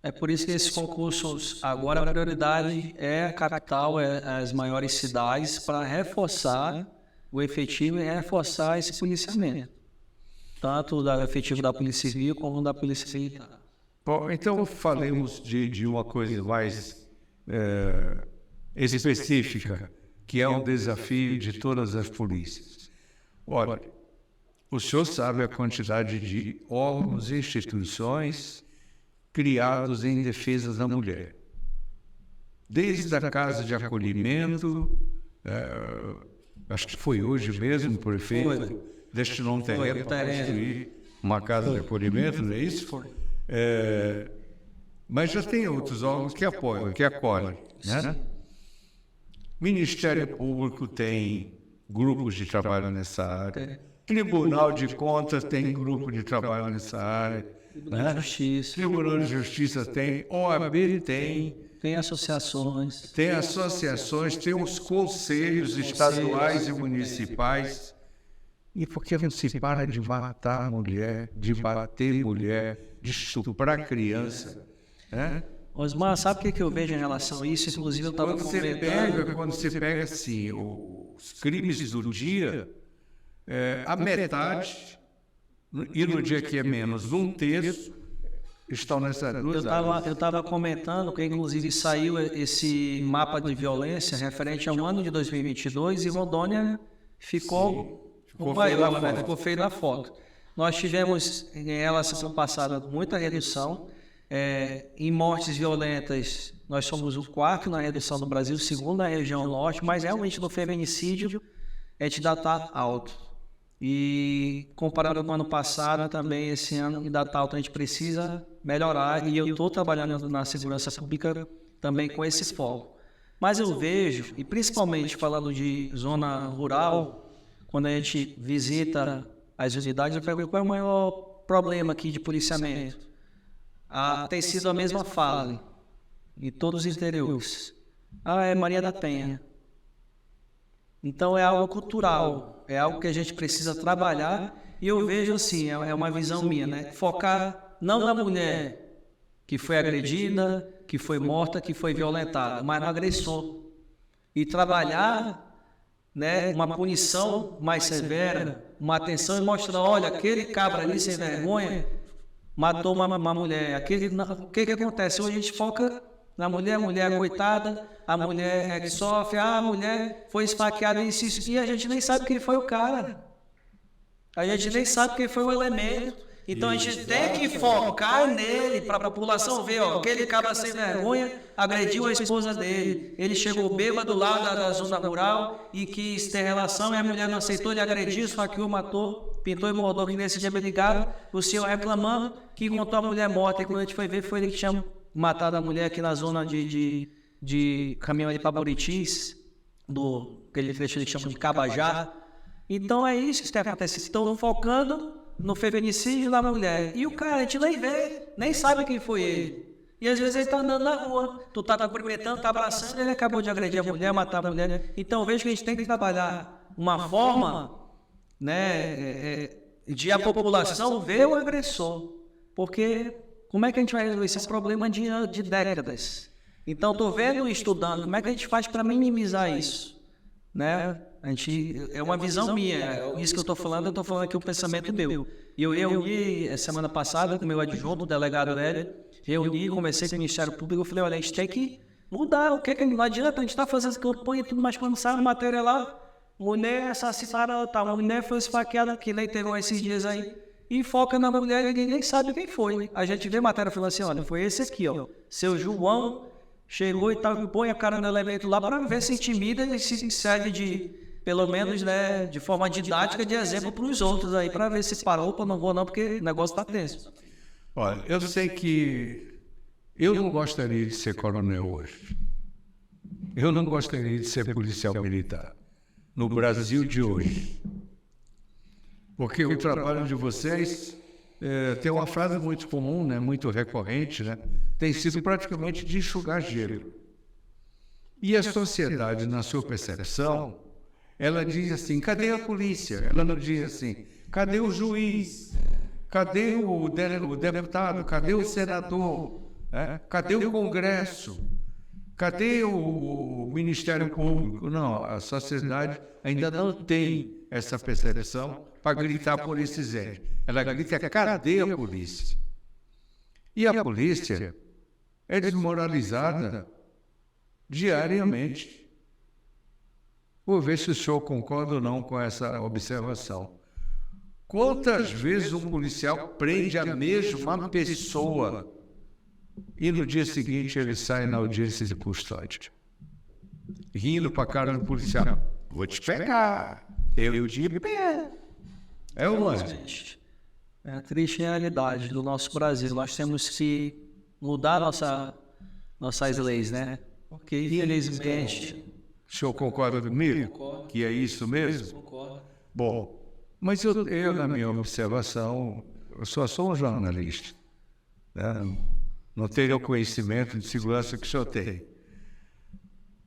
É por isso que esses concursos agora a prioridade é a capital, as maiores cidades, para reforçar o efetivo e reforçar esse policiamento. Tanto do efetivo da Polícia Civil como da Polícia Militar. Bom, então falemos de uma coisa mais específica, que é um desafio de todas as polícias. Olha, o senhor sabe a quantidade de órgãos e instituições criados em defesa da mulher. Desde a casa de acolhimento, acho que foi hoje mesmo, o prefeito destinou um terreno para construir uma casa de acolhimento, não é isso? Mas já tem outros órgãos que apoiam, que acolhem, né? Ministério Público tem grupos de trabalho nessa área. Tribunal de Contas tem grupo de trabalho nessa área. Tribunal de Justiça. Tribunal de Justiça tem, OAB tem. Tem associações. Tem associações, tem os conselhos estaduais e municipais. E porque não se para de matar mulher, de bater mulher, de estuprar criança, né? Osmar, sabe o que eu vejo em relação a isso? Inclusive, eu estava comentando... Quando você pega assim, os crimes do dia, a metade, e no dia que é menos, 1/3, estão nessas duas áreas. Eu estava comentando que, inclusive, saiu esse mapa de violência referente ao ano de 2022 e Rondônia ficou feio na foto. Nós tivemos, em relação passada, muita redução. Em mortes violentas, nós somos o 4º na redução do Brasil, o 2º na região norte, mas realmente no feminicídio a gente ainda está alto. E comparado com o ano passado, também esse ano ainda está alto, a gente precisa melhorar, e eu estou trabalhando na segurança pública também com esse foco. Mas eu vejo, e principalmente falando de zona rural, quando a gente visita as unidades, eu pergunto qual é o maior problema aqui de policiamento. Tem sido a mesma fala em todos os interiores. É Maria da Penha. Então é algo cultural, é algo que a gente precisa trabalhar, e eu vejo assim, é uma visão minha, né? Focar não na mulher que foi agredida, que foi morta, que foi violentada, mas no agressor. E trabalhar, né, uma punição mais severa, uma atenção e mostrar, olha, aquele cabra ali sem vergonha matou uma mulher. O que acontece? Hoje a gente foca na mulher, a mulher é coitada, a mulher é que sofre, a mulher foi esfaqueada e a gente nem sabe quem foi o cara. A gente nem sabe quem foi o elemento. Então a gente tem que focar nele para a população ver, aquele cabra sem vergonha agrediu a esposa dele. Ele chegou bêbado lá da zona rural e quis ter relação, e a mulher não aceitou, ele agrediu, esfaqueou, matou, pintou e mordou, que nesse dia me ligaram, o senhor reclamando que encontrou a mulher morta, e quando a gente foi ver, foi ele que tinha matado a mulher aqui na zona de caminho ali para Buritis, aquele trecho que eles chamam de Cabajá. Então é isso que está acontecendo. Estão focando no feminicídio da mulher. E o cara, a gente nem vê, nem sabe quem foi ele. E às vezes ele está andando na rua, tu tá cumprimentando, tá abraçando, ele acabou de agredir a mulher, matar a mulher. Então eu vejo que a gente tem que trabalhar uma forma, né, de a população ver o agressor. Porque como é que a gente vai resolver esse problema de décadas? Então estou vendo e estudando, como é que a gente faz para minimizar isso? Né? É uma visão minha, isso que eu estou falando aqui o pensamento meu. E eu reuni semana passada com o meu adjunto, o delegado Hélio, conversei com o Ministério Público, eu falei, olha, a gente tem que mudar, não adianta, a gente está fazendo campanha e tudo, mas quando sai a matéria lá, mulher assassinada, a mulher foi esfaqueada, que nem teve esses dias aí, e foca na mulher e ninguém sabe quem foi. A gente vê a matéria falando assim, olha, foi esse aqui, ó, seu João chegou e tal, põe a cara no elemento lá para ver se intimida e se serve pelo menos, né, de forma didática, de exemplo para os outros aí, para ver se parou, opa, não vou não, porque o negócio está tenso. Olha, eu sei que eu não gostaria de ser coronel hoje. Eu não gostaria de ser policial militar no Brasil de hoje. Porque o trabalho de vocês tem uma frase muito comum, né, muito recorrente, né, tem sido praticamente de enxugar gelo. E a sociedade, na sua percepção, ela diz assim, cadê a polícia? Ela não diz assim, cadê o juiz? Cadê o deputado? Cadê o senador? Cadê o Congresso? Cadê o Ministério Público? Não, a sociedade ainda não tem essa percepção para gritar por esses entes. Ela grita, cadê a polícia? E a polícia é desmoralizada diariamente. Vou ver se o senhor concorda ou não com essa observação. Quantas vezes um policial prende a mesma pessoa e no dia seguinte ele sai na audiência de custódia, rindo para a cara do policial? Vou te pegar, eu te pego. É o lance. É a triste realidade do nosso Brasil. Nós temos que mudar nossas leis, né? Porque, infelizmente... O senhor concorda comigo? Concordo. Que é isso mesmo? Concordo. Bom, mas eu, na minha observação, eu só sou um jornalista, né? Não tenho o conhecimento de segurança que o senhor tem.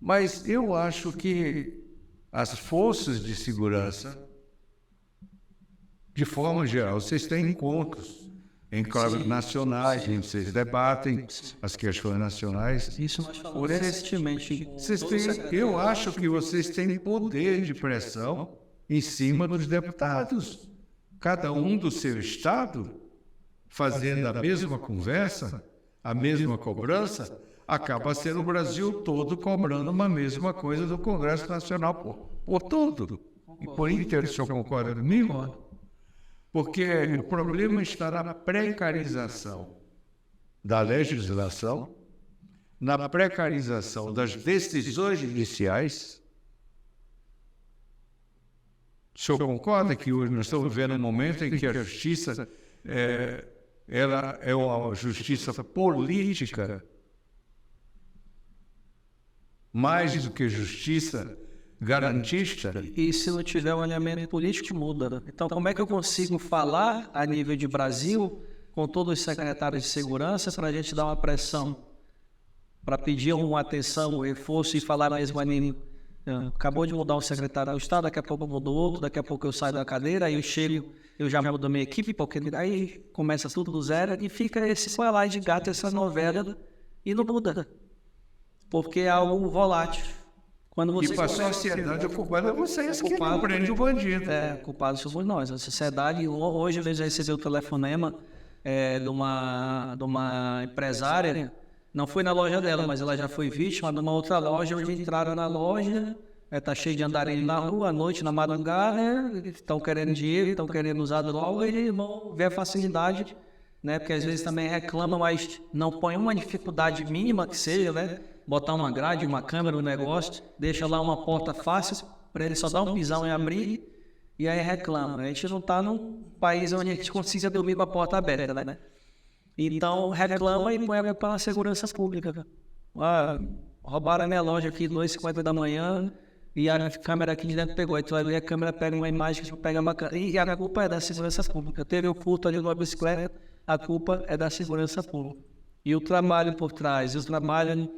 Mas eu acho que as forças de segurança De forma geral, vocês têm encontros em claros nacionais, em que vocês debatem as questões nacionais. Isso nós falamos recentemente. Eu acho que vocês têm poder de pressão em cima dos deputados. Cada um do seu estado, fazendo a mesma conversa, a mesma cobrança, acaba sendo o Brasil todo cobrando uma mesma coisa do Congresso Nacional por todo. E por inteiro, o senhor concorda comigo? Porque o problema está na precarização da legislação, na precarização das decisões judiciais. O senhor concorda que hoje nós estamos vivendo um momento em que a justiça ela é uma justiça política mais do que justiça garantista? E se não tiver um alinhamento político, muda. Então, como é que eu consigo falar a nível de Brasil com todos os secretários de segurança para a gente dar uma pressão, para pedir uma atenção, um reforço e falar na mesma língua? Acabou de mudar o secretário do Estado, daqui a pouco mudou outro, daqui a pouco eu saio da cadeira, aí eu chego, eu já mudo a minha equipe, porque aí começa tudo do zero e fica esse coelho de gato, essa novela, e não muda. Porque é algo volátil. Quando você e para a sociedade, o culpado é vocês que não prende o bandido. Culpado somos nós. A sociedade, hoje eu já recebi o telefonema de uma empresária, não foi na loja dela, mas ela já foi vítima de uma outra loja, onde entraram na loja, tá cheio de andarilho na rua, à noite, na madrugada, estão querendo dinheiro, estão querendo usar droga e vão ver a facilidade, né? Porque às vezes também reclamam, mas não põe uma dificuldade mínima que seja, né? Botar uma grade, uma câmera, um negócio, deixa lá uma porta fácil, para ele só dar um pisão e abrir, e aí reclama. A gente não está num país onde a gente consiga dormir com a porta aberta, né? Então reclama e põe a culpa na segurança pública. Roubaram a minha loja aqui 2h50 da manhã e a câmera aqui de dentro pegou. Então a câmera pega uma imagem, pega uma câmera, e a culpa é da segurança pública. Teve o furto ali numa bicicleta, a culpa é da segurança pública. E o trabalho por trás, o trabalho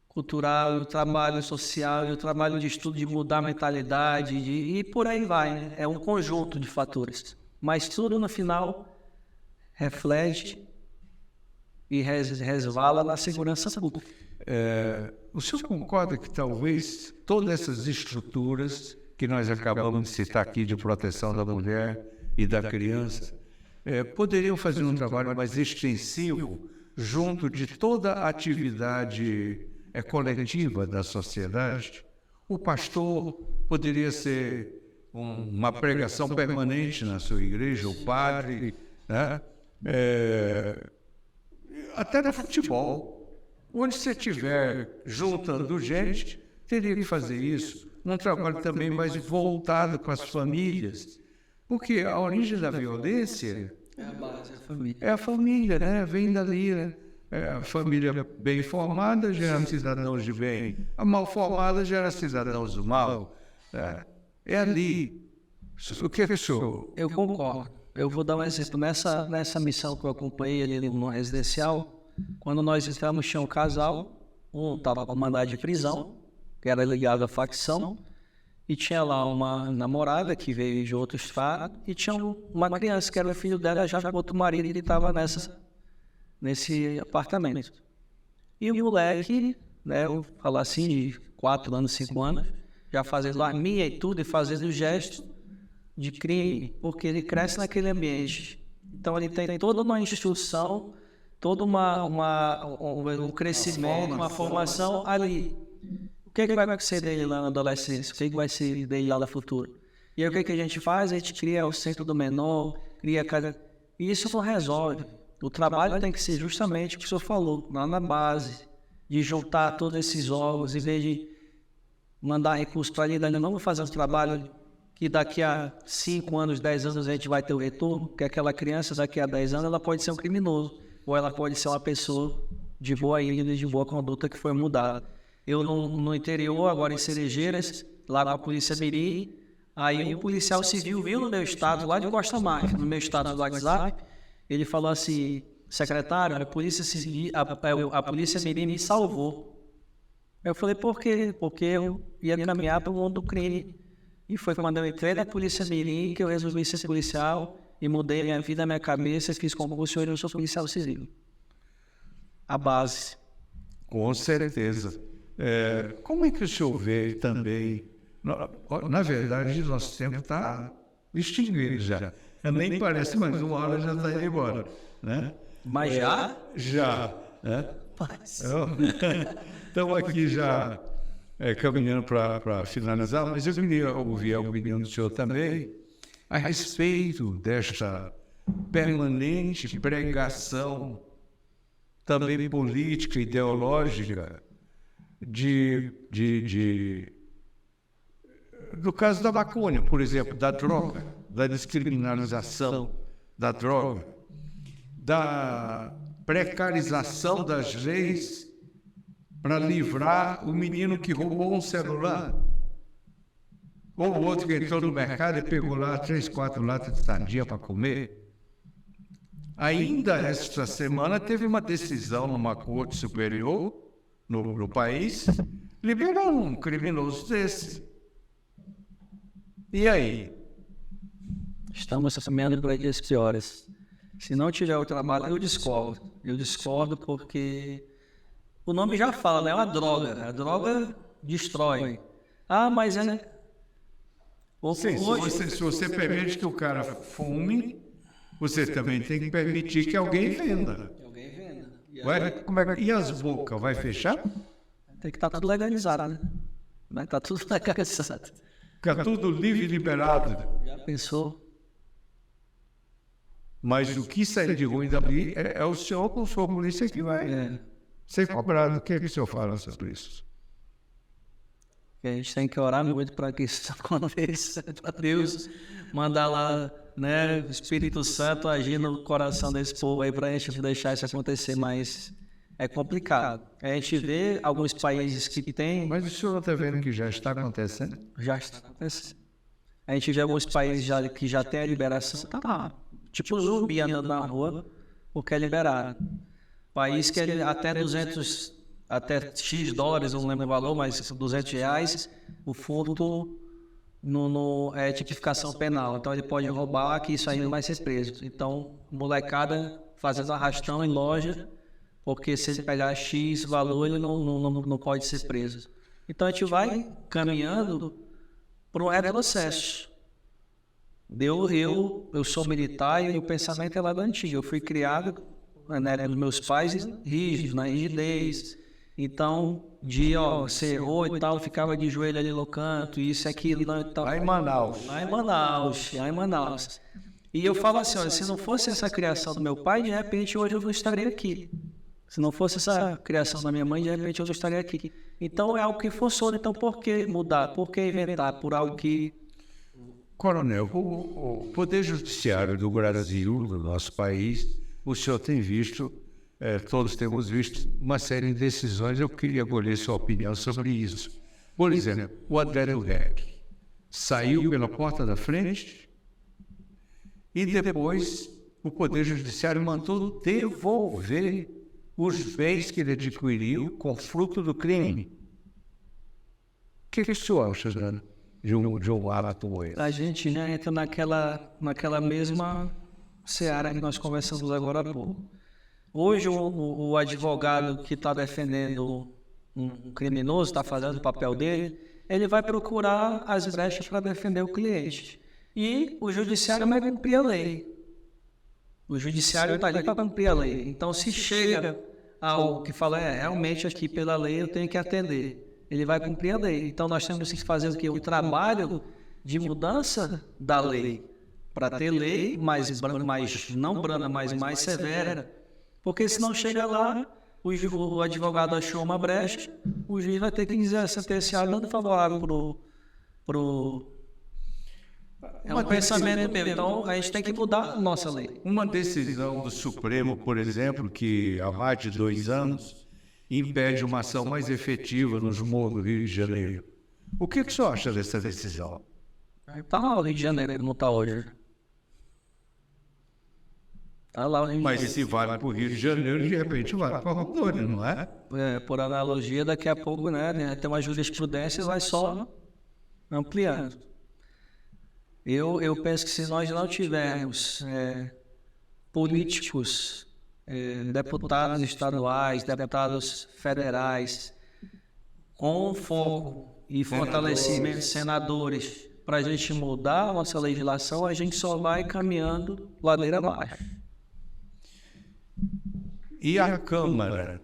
cultural, o trabalho social, o trabalho de estudo, de mudar a mentalidade, e por aí vai, né? É um conjunto de fatores. Mas tudo no final reflete e resvala na segurança pública. O senhor concorda que talvez todas essas estruturas que nós acabamos de citar aqui de proteção da mulher e da criança poderiam fazer um trabalho mais extensivo junto de toda a atividade coletiva da sociedade? O pastor poderia ser uma pregação permanente na sua igreja, o padre, né? Até no futebol, onde você estiver juntando gente, teria que fazer isso. Um trabalho também mais voltado com as famílias, porque a origem da violência é a base, é a família. É a família, né? Vem dali, né? A família bem formada gera cidadãos de bem, a mal formada gera cidadãos do mal. É ali. O que é que o senhor? Eu concordo. Eu vou dar um exemplo. Nessa missão que eu acompanhei ali no residencial, quando nós entramos, tinha um casal, um estava com mandado de prisão, que era ligado à facção, e tinha lá uma namorada que veio de outro estado, e tinha uma criança que era o filho dela, já com outro marido, e ele estava nesse apartamento. E o moleque, né, eu falo assim, de 4 anos, 5 anos, já fazendo arminha e tudo, e fazendo gestos de crime, porque ele cresce naquele ambiente. Então ele tem toda uma instrução, toda um crescimento, uma formação ali. O que vai acontecer dele lá na adolescência? O que vai ser dele lá no futuro? E aí o que a gente faz? A gente cria o centro do menor, cria cada... E isso não resolve. O trabalho tem que ser justamente o que o senhor falou, lá na base, de juntar todos esses órgãos, em vez de mandar recursos para ali, ainda não vou fazer um trabalho que daqui a 5 anos, 10 anos a gente vai ter o retorno, porque aquela criança daqui a 10 anos ela pode ser um criminoso, ou ela pode ser uma pessoa de boa índole, de boa conduta que foi mudada. Eu no interior, agora em Cerejeiras, lá na Polícia Mirim, aí um policial civil viu no meu estado, lá de Costa Marques, no meu estado do WhatsApp, ele falou assim: secretário, a Polícia Civil, a Polícia Mirim me salvou. Eu falei, por quê? Porque eu ia caminhar para o mundo do crime. E foi quando eu entrei na Polícia Mirim que eu resolvi ser policial e mudei minha vida, minha cabeça, fiz concurso e hoje eu sou policial civil. A base. Com certeza. Como é que o senhor vê também? Na verdade, nosso tempo está extinguido já. Nem parece, mas uma hora já está indo embora. Né? Mas já? Já. Estamos aqui já caminhando para finalizar, mas eu queria ouvir a opinião do senhor também a respeito desta permanente pregação, também política, ideológica, do caso da maconha, por exemplo, da droga, da descriminalização da droga, da precarização das leis para livrar o menino que roubou um celular, ou o outro que entrou no mercado e pegou lá 3, 4 latas de sardinha para comer. Ainda esta semana teve uma decisão numa corte superior no país, liberando um criminoso desse. E aí? Estamos caminhando para dias piores. Se não tiver o trabalho, eu discordo. Eu discordo porque o nome já fala, né? É uma droga. A droga destrói. Mas Sim, se você permite que o cara fume, você também tem que permitir que alguém venda. E as bocas, vai fechar? Tem que estar tudo legalizado, né? Vai estar tudo legalizado. Fica tudo livre e liberado. Já pensou? Mas o que sai de ruim dali é o senhor com sua polícia que vai ser cobrado. O que é que o senhor fala sobre isso? A gente tem que orar muito para que isso aconteça, para Deus mandar lá, né, o Espírito Santo agir no coração desse povo aí para a gente deixar isso acontecer, mas é complicado. A gente vê alguns países que tem... Mas o senhor está vendo que já está acontecendo? Já está acontecendo. A gente vê alguns países que já tem a liberação, tá lá, tipo zumbi andando na rua, porque é liberado. País que é até 200... até X dólares, não lembro o valor, mas R$200, o furto é tipificação penal. Então ele pode roubar, que isso aí não vai ser preso. Então, molecada fazendo arrastão em loja, porque se ele pegar X valor, ele não pode ser preso. Então a gente vai caminhando para um retrocesso. Eu sou militar e o pensamento é lá do antigo. Eu fui criado, né, dos meus pais rígidos, na rigidez. Então, você errou e tal, ficava de joelho ali no canto, isso, aquilo, não, e tal. Lá em Manaus. Lá em Manaus. E eu falo assim, olha, se não fosse essa criação do meu pai, de repente hoje eu não estaria aqui. Se não fosse essa criação da minha mãe, de repente eu não estaria aqui. Então é algo que funciona, então por que mudar? Por que inventar por algo que... Coronel, o Poder Judiciário do Brasil, do nosso país, o senhor tem visto... todos temos visto uma série de decisões. Eu queria colher sua opinião sobre isso. Por exemplo, o Adélio Rec saiu pela porta da frente e depois o Poder Judiciário mandou devolver os bens que ele adquiriu com fruto do crime. O que o senhor acha, Jana, de um ato como esse? A gente, né, entra naquela mesma seara que nós conversamos agora há pouco. Hoje o advogado que está defendendo um criminoso, está fazendo o papel dele, ele vai procurar as brechas para defender o cliente. E o judiciário vai cumprir a lei. O judiciário está ali para cumprir a lei. Então, se chega algo que fala, realmente aqui pela lei eu tenho que atender, ele vai cumprir a lei. Então, nós temos que fazer o quê? O trabalho de mudança da lei, para ter lei mais não branda, mas mais severa. Porque se não chega lá, o advogado achou uma brecha, o juiz vai ter que dizer sentenciar dando favorável pro... É um pensamento meu. Então, a gente tem que mudar a nossa lei. Uma decisão do Supremo, por exemplo, que há mais de 2 anos impede uma ação mais efetiva nos morros do Rio de Janeiro. O que o senhor acha dessa decisão? Está lá o Rio de Janeiro, não está hoje. Tá lá, mas se vale para o Rio de Janeiro, de repente vale para Rondônia, não é? Por analogia, daqui a pouco, né, tem uma jurisprudência e vai só ampliando. Eu penso que se nós não tivermos políticos, deputados estaduais, deputados federais, com foco e fortalecimento de senadores, para a gente mudar a nossa legislação, a gente só vai caminhando ladeira abaixo. E a Câmara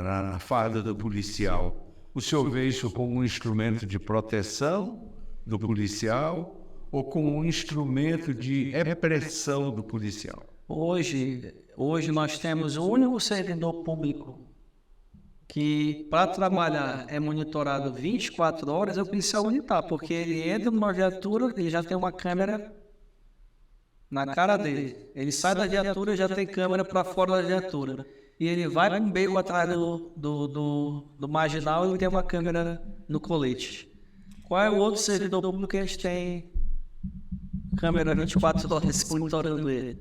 na farda do policial, o senhor vê isso como um instrumento de proteção do policial ou como um instrumento de repressão do policial? Hoje nós temos o único servidor público que, para trabalhar, é monitorado 24 horas, é o policial militar, porque ele entra numa viatura e já tem uma câmera na cara dele. Ele sai da viatura e já tem câmera para fora da viatura. E ele vai para um beco atrás do marginal e tem uma câmera no colete. Qual é o outro servidor público que a gente tem câmera 24 horas monitorando ele?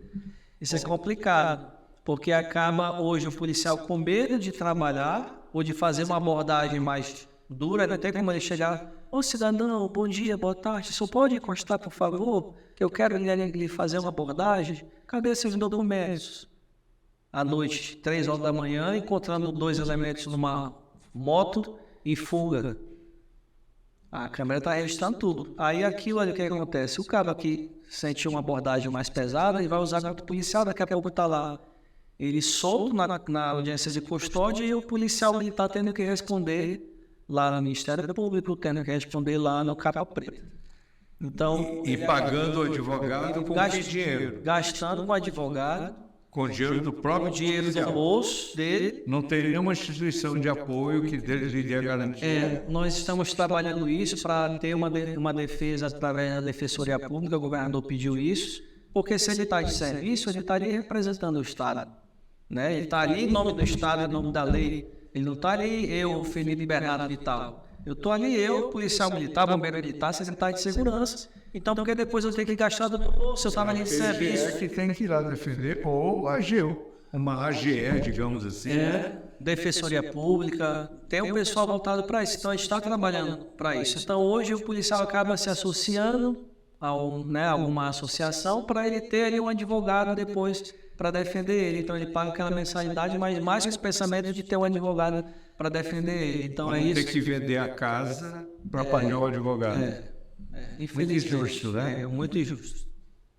Isso é complicado, porque acaba hoje o policial com medo de trabalhar ou de fazer uma abordagem mais dura, não tem como ele chegar: ô cidadão, bom dia, boa tarde, só pode encostar, por favor, que eu quero lhe fazer uma abordagem. Cadê seus documentos? À noite, 3 horas da manhã, encontrando 2 elementos numa moto e fuga. A câmera está registrando tudo. Aí aquilo ali, o que acontece? O cara que sentiu uma abordagem mais pesada, ele vai usar contra o policial, daqui a pouco está lá ele solto na audiência de custódia e o policial está tendo que responder lá no Ministério Público, tendo que responder lá no Capa Preta. Então, e pagando o advogado com que dinheiro? Gastando com o advogado. Com dinheiro do próprio dinheiro do bolso dele. Não tem nenhuma instituição de apoio que lhe dê garantia. Nós estamos trabalhando isso para ter uma defesa através da Defensoria Pública. O governador pediu isso, porque se ele está de serviço, ele estaria representando o Estado. Né? Ele está ali em nome do Estado, em nome da lei. Ele não está ali, eu, Felipe Bernardo Vital. Eu estou ali, eu, policial militar, bombeiro militar, secretário de segurança. Então, porque depois eu tenho que gastar do meu bolso, eu estava ali de serviço. É que tem que ir lá defender, ou a AGU, uma AGE, digamos assim. Defensoria Pública, tem um pessoal voltado para isso, então a gente está trabalhando para isso. Então, hoje o policial acaba se associando a alguma associação para ele ter ali um advogado depois para defender ele. Então, ele paga aquela mensalidade, mas mais esse pensamento de ter um advogado para defender ele. Então, é isso. Tem que vender a casa para pagar o advogado. Muito injusto, né? É muito injusto.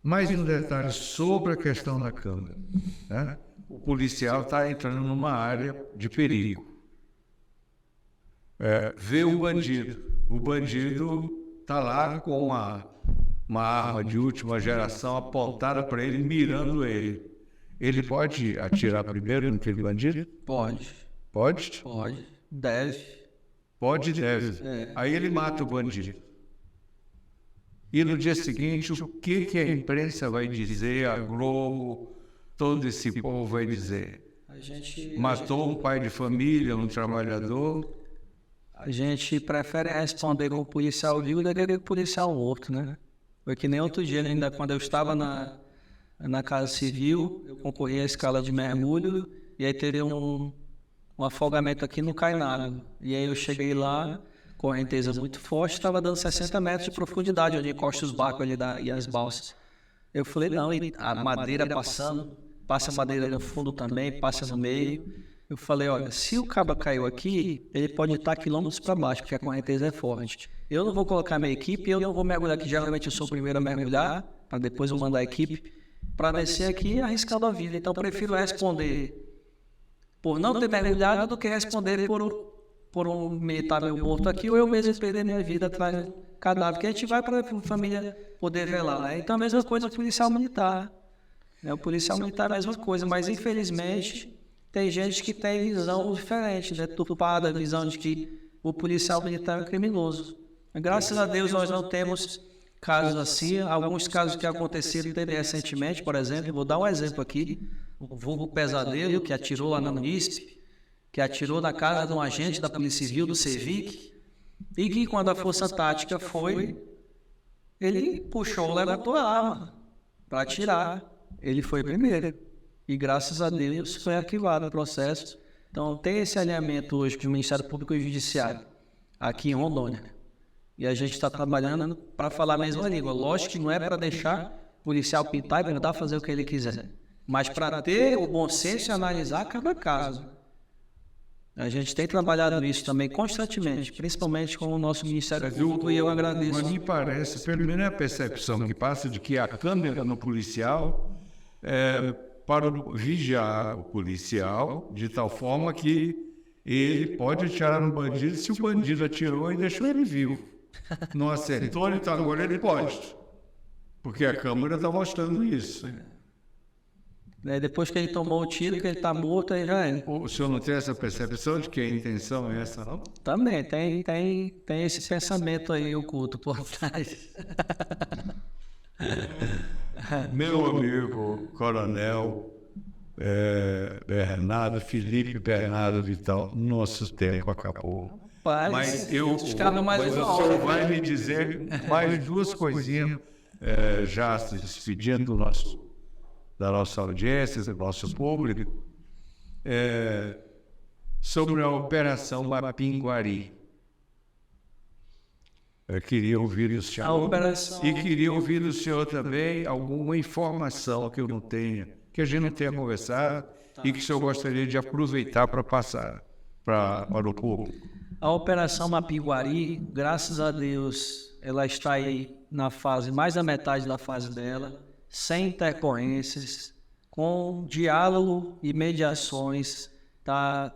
Mais um detalhe sobre a questão da Câmara. Né? O policial está entrando numa área de perigo. Vê o bandido. O bandido está lá com uma arma de última geração apontada para ele, mirando ele. Ele pode atirar primeiro naquele bandido? Pode. Pode? Pode. Deve. Pode e deve. Aí ele mata o bandido. E no dia seguinte, o que a imprensa vai dizer, a Globo, todo esse povo vai dizer? Matou um pai de família, um trabalhador. A gente prefere responder com o policial vivo do que com o policial morto, né? Foi que nem outro dia, ainda quando eu estava na Casa Civil, eu concorri à escala de mergulho, e aí teve um afogamento aqui no Cainado. E aí eu cheguei lá, correnteza muito forte, estava dando 60 metros de profundidade, onde encosta os barcos ali e as balsas. Eu falei, não, e a madeira passando, passa a madeira no fundo também, passa no meio. Eu falei, olha, se o cabo caiu aqui, ele pode estar quilômetros para baixo, porque a correnteza é forte. Eu não vou colocar minha equipe, eu não vou mergulhar aqui, geralmente eu sou o primeiro a mergulhar, para depois eu mandar a equipe para descer aqui arriscando a vida. Então, eu prefiro responder por não ter mergulhado do que responder por um militar meu morto aqui, ou eu mesmo perder minha vida atrás do cadáver, que a gente vai para a família poder velar. Né? Então, a mesma coisa com o policial militar. Né? O policial militar é a mesma coisa, mas infelizmente tem gente que tem visão diferente, né? Deturpada, a visão de que o policial militar é criminoso. Graças a Deus nós não temos casos assim. Alguns casos que aconteceram recentemente, por exemplo, vou dar um exemplo aqui, o vulgo Pesadelo, que atirou lá na Unisp, que atirou na casa de um agente da Polícia Civil, do Servic, e que quando a Força Tática foi, ele puxou, levantou a arma para atirar. Ele foi primeiro. E graças a Deus foi arquivado o processo. Então tem esse alinhamento hoje com o Ministério Público e Judiciário, aqui em Rondônia. E a gente está trabalhando para falar a mesma língua. Lógico que não é para deixar o policial pintar e mandar fazer o que ele quiser, mas para ter o bom senso e analisar cada caso. A gente tem trabalhado isso também constantemente, principalmente com o nosso Ministério Público, e eu agradeço. Mas me parece, pelo menos a percepção que passa de que a câmera no policial é para vigiar o policial de tal forma que ele pode atirar no bandido se o bandido atirou e deixou ele vivo. Não acertou, então agora ele pode. Porque a câmera está mostrando isso. Depois que ele tomou o tiro, que ele está morto, aí já é. O senhor não tem essa percepção de que a intenção é essa, não? Também, tem esse pensamento aí oculto por trás. Meu amigo Coronel Felipe Bernardo Vital, nosso tempo acabou. Mas o senhor vai me dizer mais duas coisinhas, já se despedindo da nossa audiência, do nosso público, sobre a Operação Mapinguari. Eu queria ouvir o senhor e queria ouvir do senhor também alguma informação que eu não tenha, que a gente não tenha conversado e que o senhor gostaria de aproveitar para passar para o público. A Operação Mapinguari, graças a Deus, ela está aí na fase, mais da metade da fase dela, sem intercorrências, com diálogo e mediações, tá?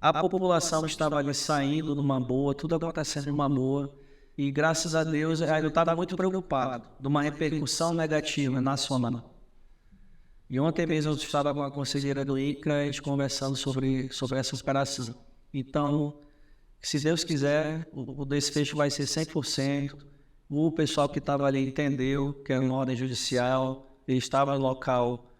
A população estava ali saindo numa boa, tudo acontecendo numa boa, e graças a Deus eu estava muito preocupado de uma repercussão negativa nacional. E ontem mesmo eu estava com a conselheira do INCRA, a gente conversando sobre essa operação. Então, se Deus quiser, o desfecho vai ser 100%. O pessoal que estava ali entendeu que era uma ordem judicial, ele estava no local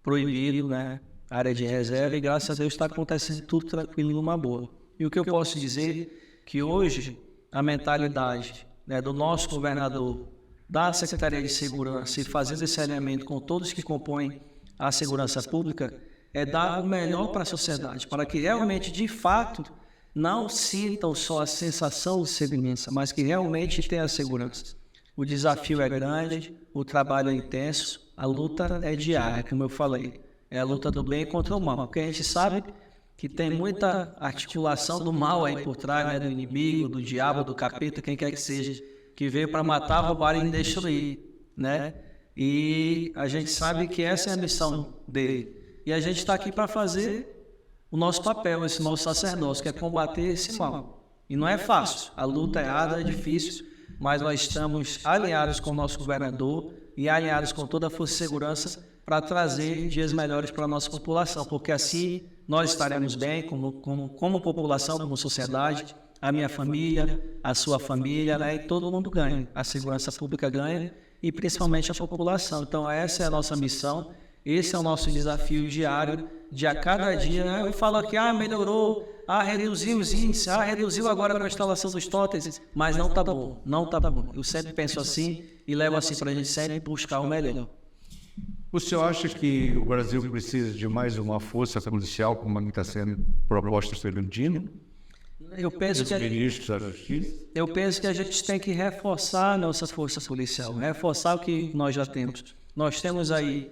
proibido, né, área de reserva, e graças a Deus está acontecendo tudo tranquilo e numa boa. E o que eu posso dizer que hoje a mentalidade, né, do nosso governador, da Secretaria de Segurança e fazendo esse alinhamento com todos que compõem a segurança pública, é dar o melhor para a sociedade, para que realmente, de fato, não sintam só a sensação de segurança, mas que realmente tenham a segurança. O desafio é grande, o trabalho é intenso, a luta é diária, como eu falei. É a luta do bem contra o mal, porque a gente sabe que tem muita articulação do mal aí por trás, né, do inimigo, do diabo, do capeta, quem quer que seja, que veio para matar, roubar e destruir, né? E a gente sabe que essa é a missão dele. E a gente está aqui para fazer o nosso papel, esse nosso sacerdócio, que é combater esse mal. E não é fácil, a luta é árdua, é difícil, mas nós estamos alinhados com o nosso governador e alinhados com toda a Força de Segurança para trazer dias melhores para a nossa população, porque assim nós estaremos bem como população, como sociedade, a minha família, a sua família, né? E todo mundo ganha, a segurança pública ganha e principalmente a população. Então essa é a nossa missão, esse é o nosso desafio diário, de a cada dia, né? Eu falo que melhorou, reduziu os índices, reduziu agora com a instalação dos totens, mas não está bom, não está bom. Eu sempre penso assim e levo assim para a gente sempre buscar o melhor. O senhor acha que o Brasil precisa de mais uma força policial como a que está sendo proposta pelo Dino? Eu penso que a gente tem que reforçar a nossa força policial, reforçar o que nós já temos. Nós temos aí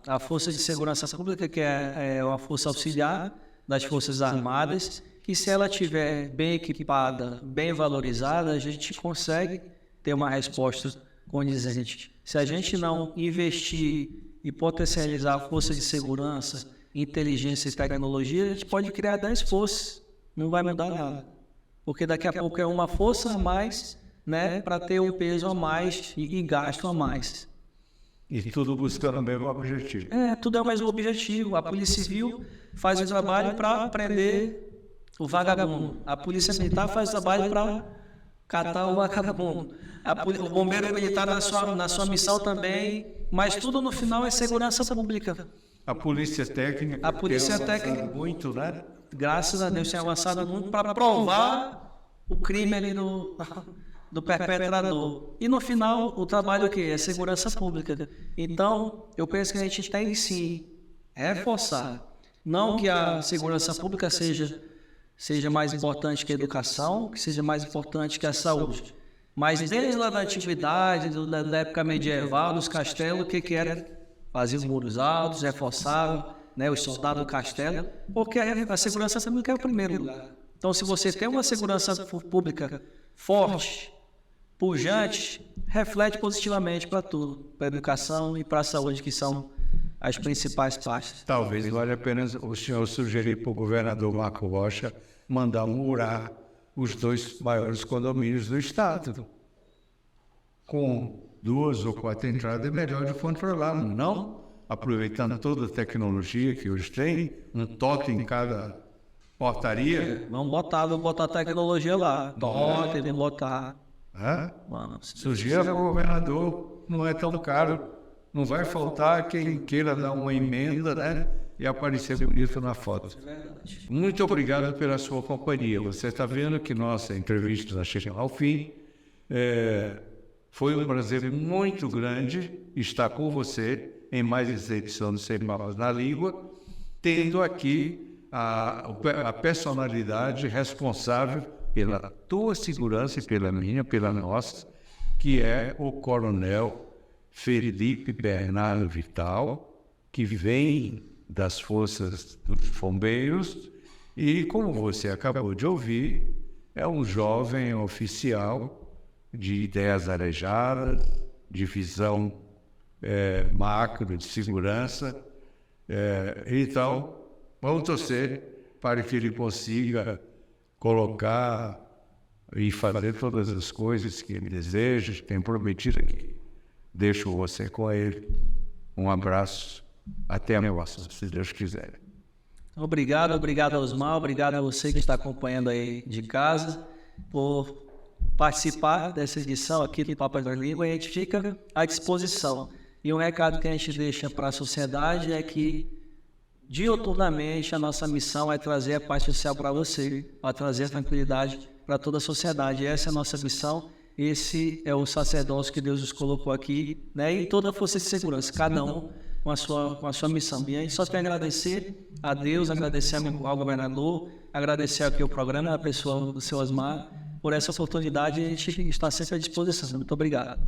a Força de Segurança Pública, que é uma força auxiliar das Forças Armadas, e se ela estiver bem equipada, bem valorizada, a gente consegue ter uma resposta condizente. Se a gente não investir e potencializar a força de segurança, inteligência e tecnologia, a gente pode criar 10 forças, não vai mudar nada. Porque daqui a pouco é uma força a mais, né, para ter um peso a mais e gasto a mais. E tudo buscando o mesmo objetivo. Tudo é o mesmo objetivo. A Polícia Civil faz o trabalho para prender o vagabundo. A Polícia Militar faz o trabalho para catar o vagabundo. O Bombeiro Militar na sua missão também, mas tudo no final é segurança pública. A Polícia Técnica. A Polícia Técnica. Muito, né? Graças a Deus tem avançado muito para provar o crime ali do perpetrador. E no final, o trabalho o quê? É segurança pública. Então, eu penso que a gente tem sim reforçar. Não que a segurança pública seja seja mais importante que a educação, que seja mais importante que a saúde. Mas desde lá da antiguidade, da época medieval, dos castelos, o que era? Fazia os muros altos, reforçavam, né, os soldados do castelo, porque a segurança pública é o primeiro lugar. Então, se você tem uma segurança pública forte, pujante, reflete positivamente para tudo, para a educação e para a saúde, que são as principais partes. Talvez valha a pena o senhor sugerir para o governador Marco Rocha mandar murar os 2 maiores condomínios do estado. Com 2 ou 4 entradas é melhor de controlar, não? Aproveitando toda a tecnologia que hoje tem, um toque em cada portaria. Vamos botar a tecnologia lá. Toque, vamos botar. Sugere ao governador, não é tão caro. Não vai faltar quem queira dar uma emenda, né? E aparecer bonito na foto. Muito obrigado pela sua companhia. Você está vendo que nossa entrevista está chegando ao fim. Foi um prazer muito grande estar com você em mais essa edição do Sem Palavras na Língua, tendo aqui a personalidade responsável pela tua segurança e pela minha, pela nossa, que é o Coronel Felipe Bernardo Vital, que vem das Forças dos Bombeiros e, como você acabou de ouvir, é um jovem oficial de ideias arejadas, de visão macro, de segurança. Então, vamos torcer para que ele consiga colocar e fazer todas as coisas que ele deseja, que tem prometido aqui. Deixo você com ele. Um abraço. Até a próxima, se Deus quiser. Obrigado, Osmar. Obrigado a você que está acompanhando aí de casa por participar dessa edição aqui do Papo da Língua. E a gente fica à disposição. E um recado que a gente deixa para a sociedade é que, diuturnamente, a nossa missão é trazer a paz social para você, para trazer a tranquilidade para toda a sociedade. Essa é a nossa missão. Esse é o sacerdócio que Deus nos colocou aqui, né? E toda a força de segurança, cada um com a sua missão. E a gente só tem a agradecer a Deus, agradecer ao governador, agradecer aqui o programa, a pessoa do seu Osmar, por essa oportunidade. A gente está sempre à disposição. Muito obrigado.